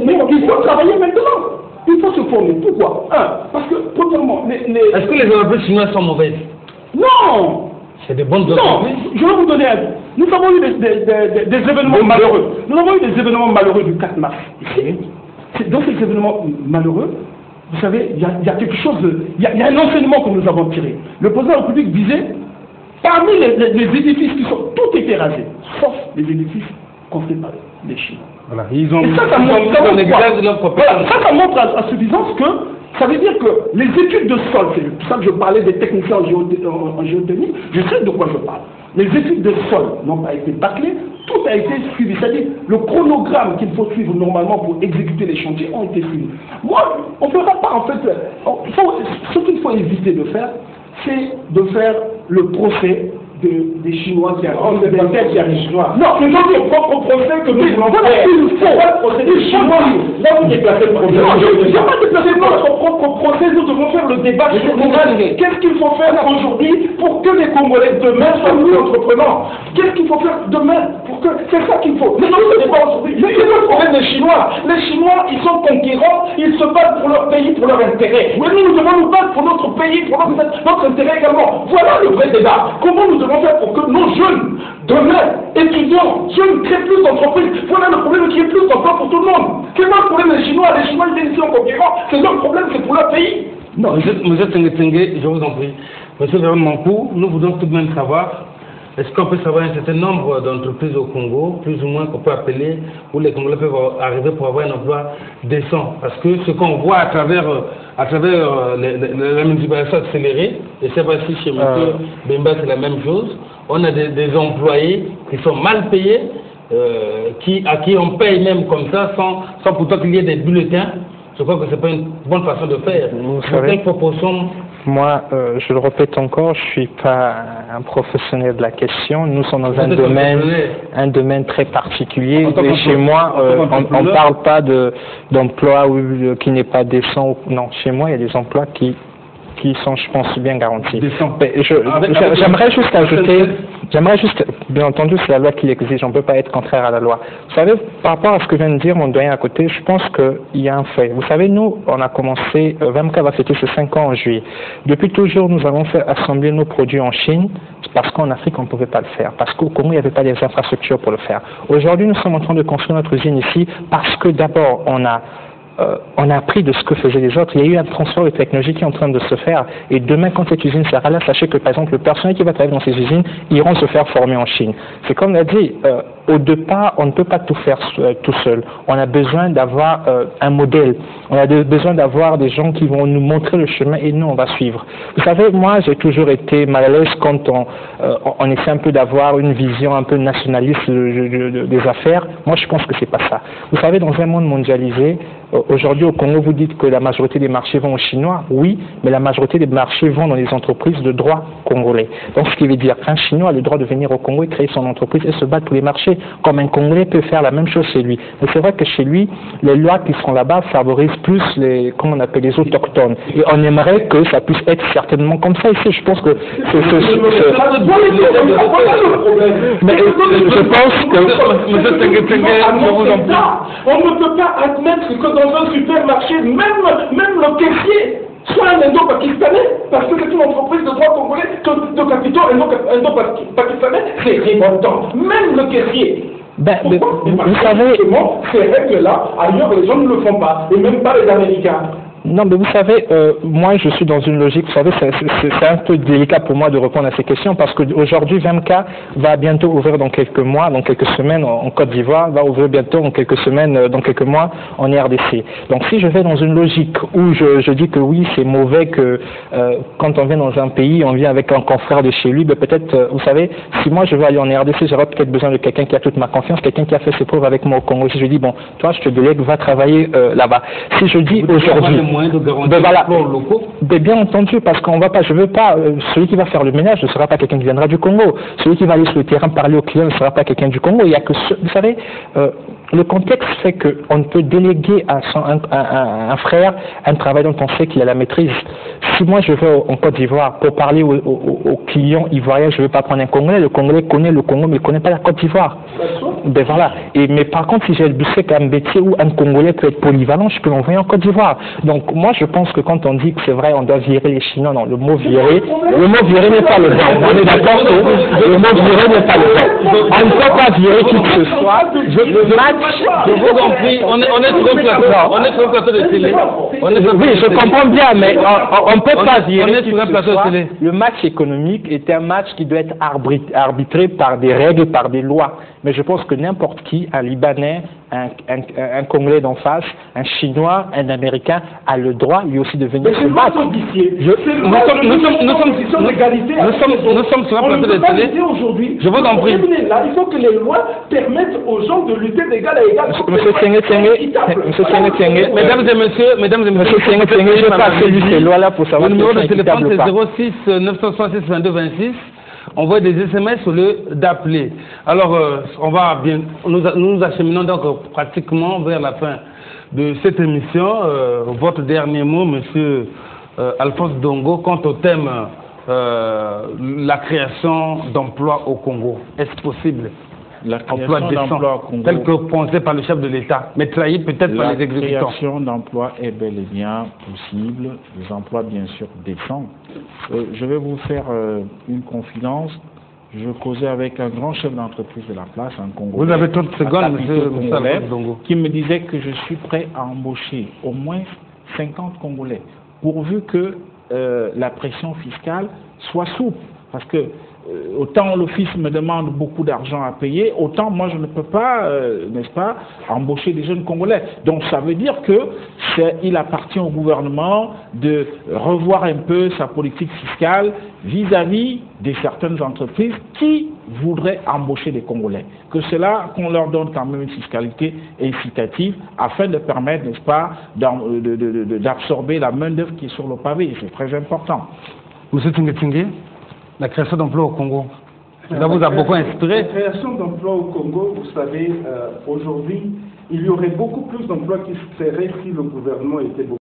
mais il faut travailler maintenant. Il faut se former. Pourquoi? Parce que, premièrement, est-ce que les entreprises chinoises sont mauvaises? Non! C'est des bonnes entreprises. Non, je vais vous donner un. Nous avons eu des événements malheureux. Nous avons eu des événements malheureux du 4 mars. Dans ces événements malheureux, vous savez, il y a quelque chose il y a un enseignement que nous avons tiré. Le président de la République disait, parmi les édifices qui sont tous été rasés, sauf les édifices construits par les Chinois. Voilà, ils ont ça montre à suffisance que ça veut dire que les études de sol, c'est pour ça que je parlais des techniciens en géotechnie, je sais de quoi je parle. Les études de sol n'ont pas été bâclées, tout a été suivi. C'est-à-dire le chronogramme qu'il faut suivre normalement pour exécuter les chantiers ont été suivis. Moi, on ne fera pas en fait. Ce qu'il faut éviter de faire, c'est de faire le procès des Chinois qui arrivent. des Chinois. Non, c'est notre propre procès que nous voulons faire. Il faut le procès des Chinois. Là, vous déplacez le problème. Non, je ne vais pas déplacer notre propre procès. Nous devons faire le débat sur qu'est-ce qu'il faut faire aujourd'hui pour que les Congolais demain soient plus entreprenants. Qu'est-ce qu'il faut faire demain pour que. C'est ça qu'il faut. Mais non, ce n'est pas aujourd'hui. Mais c'est le problème des Chinois. Les Chinois, ils sont conquérants, ils se battent pour leur pays, pour leur intérêt. Oui, nous devons nous battre pour notre pays, pour notre intérêt également. Voilà le vrai débat. Comment nous devons faire pour que nos jeunes, demain, étudiants, jeunes, créent plus d'entreprises? Voilà le problème, qui est plus d'emploi pour tout le monde. C'est pas le problème des Chinois. Les Chinois, ils viennent ici en conquérant. C'est leur problème, c'est pour leur pays. Non, monsieur Tengue, je vous en prie. Monsieur Véron Mankou, nous voulons tout de même savoir, est-ce qu'on peut savoir un certain nombre d'entreprises au Congo, plus ou moins qu'on peut appeler, où les Congolais peuvent arriver pour avoir un emploi décent? Parce que ce qu'on voit à travers la multiplication accélérée, et c'est pas si chez M. Bemba c'est la même chose, on a des employés qui sont mal payés, à qui on paye même comme ça, sans pourtant qu'il y ait des bulletins. Je crois que ce n'est pas une bonne façon de faire. Certaines proportions Moi, je le répète encore, je suis pas un professionnel de la question. Nous sommes dans un domaine très particulier. Et chez moi, on ne parle pas d'emploi qui n'est pas décent. Non, chez moi, il y a des emplois qui sont, je pense, bien garantis. J'aimerais juste, bien entendu, c'est la loi qui l'exige, on ne peut pas être contraire à la loi. Vous savez, par rapport à ce que vient de dire mon doyen à côté, je pense qu'il y a un fait. Vous savez, nous, on a commencé, VMK va fêter ses 5 ans en juillet. Depuis toujours, nous avons fait assembler nos produits en Chine, parce qu'en Afrique, on ne pouvait pas le faire, parce qu'au Congo, il n'y avait pas les infrastructures pour le faire. Aujourd'hui, nous sommes en train de construire notre usine ici, parce que d'abord, on a appris de ce que faisaient les autres. Il y a eu un transfert de technologie qui est en train de se faire. Et demain, quand cette usine sera là, sachez que, par exemple, le personnel qui va travailler dans ces usines iront se faire former en Chine. C'est comme l'a dit, au départ, on ne peut pas tout faire tout seul. On a besoin d'avoir un modèle. On a besoin d'avoir des gens qui vont nous montrer le chemin et nous, on va suivre. Vous savez, moi, j'ai toujours été mal à l'aise quand on essaie un peu d'avoir une vision un peu nationaliste des affaires. Moi, je pense que c'est pas ça. Vous savez, dans un monde mondialisé, aujourd'hui, au Congo, vous dites que la majorité des marchés vont aux Chinois. Oui, mais la majorité des marchés vont dans les entreprises de droit congolais. Donc, ce qui veut dire qu'un Chinois a le droit de venir au Congo et créer son entreprise et se battre pour les marchés, comme un Congolais peut faire la même chose chez lui. Mais c'est vrai que chez lui, les lois qui sont là-bas favorisent plus les autochtones. Et on aimerait que ça puisse être certainement comme ça ici. Je pense que mais je pense que on ne peut pas admettre que dans un supermarché, même le caissier soit un indo-pakistanais, parce que c'est une entreprise de droit congolais, de capitaux indo-pakistanais, c'est révoltant. Même le caissier. Vous savez, ces règles-là, ailleurs les gens ne le font pas, et même pas les Américains. Non, mais vous savez, moi je suis dans une logique, vous savez, c'est un peu délicat pour moi de répondre à ces questions parce qu'aujourd'hui, VMK va bientôt ouvrir dans quelques mois, dans quelques semaines en Côte d'Ivoire, va ouvrir bientôt dans quelques semaines, dans quelques mois en RDC. Donc si je vais dans une logique où je dis que oui, c'est mauvais que quand on vient dans un pays, on vient avec un confrère de chez lui, ben peut-être, vous savez, si moi je veux aller en RDC, j'aurais peut-être besoin de quelqu'un qui a toute ma confiance, quelqu'un qui a fait ses preuves avec moi au Congo. Si je dis, bon, toi je te délègue, va travailler là-bas. Si je dis aujourd'hui... de garantir les locaux. Bien entendu, parce qu'on va pas, je veux pas, celui qui va faire le ménage ne sera pas quelqu'un qui viendra du Congo. Celui qui va aller sur le terrain parler aux clients ne sera pas quelqu'un du Congo. Il y a que, vous savez, le contexte fait qu'on ne peut déléguer à un frère un travail dont on sait qu'il a la maîtrise. Si moi je vais en Côte d'Ivoire pour parler aux clients ivoiriens, je ne veux pas prendre un Congolais. Le Congolais connaît le Congo, mais il ne connaît pas la Côte d'Ivoire. Ben voilà. Mais par contre, si j'ai le budget qu'un Bétier ou un Congolais peut être polyvalent, je peux l'envoyer en Côte d'Ivoire. Donc moi je pense que quand on dit que c'est vrai, on doit virer les Chinois, non, le mot virer n'est pas le bon. On est d'accord que le mot virer n'est pas le bon. On ne peut pas virer qui que ce soit. Je vous en prie, on est sur un plateau de télé. Oui, je comprends bien, mais on ne peut pas virer. On est sur un plateau de télé. Le match économique est un match qui doit être arbitré par des règles, par des lois. Mais je pense que n'importe qui, un Libanais, un Congolais d'en face, un Chinois, un Américain, a le droit lui aussi de venir se battre. Nous sommes sur un plateau de télé. Je vous en prie. Il faut que les lois permettent aux gens de lutter d'égal à égal. Monsieur Tiengue, mesdames et messieurs, je n'ai pas fait ces lois-là pour savoir le numéro de téléphone c'est 06 966 22 26. On voit des SMS au lieu d'appeler. Alors, nous nous acheminons donc pratiquement vers la fin de cette émission. Votre dernier mot, Monsieur Alphonse Dongo, quant au thème la création d'emplois au Congo. Est-ce possible? La création d'emplois au Congo, tel que pensé par le chef de l'État, mais trahi peut-être par les exécutants. La création d'emplois est bel et bien possible, des emplois bien sûr décents. Je vais vous faire une confidence. Je causais avec un grand chef d'entreprise de la place, un Congolais. Vous avez 30 secondes, monsieur Dongo. Qui me disait que je suis prêt à embaucher au moins 50 Congolais, pourvu que la pression fiscale soit souple. Parce que autant l'office me demande beaucoup d'argent à payer, autant moi je ne peux pas, n'est-ce pas, embaucher des jeunes Congolais. Donc ça veut dire qu'il appartient au gouvernement de revoir un peu sa politique fiscale vis-à-vis de certaines entreprises qui voudraient embaucher des Congolais. Que cela, qu'on leur donne quand même une fiscalité incitative afin de permettre, n'est-ce pas, d'absorber la main-d'œuvre qui est sur le pavé. C'est très important. Monsieur Tingue, la création d'emplois au Congo, ça vous a beaucoup inspiré? La création d'emplois au Congo, vous savez, aujourd'hui, il y aurait beaucoup plus d'emplois qui se créeraient si le gouvernement était beaucoup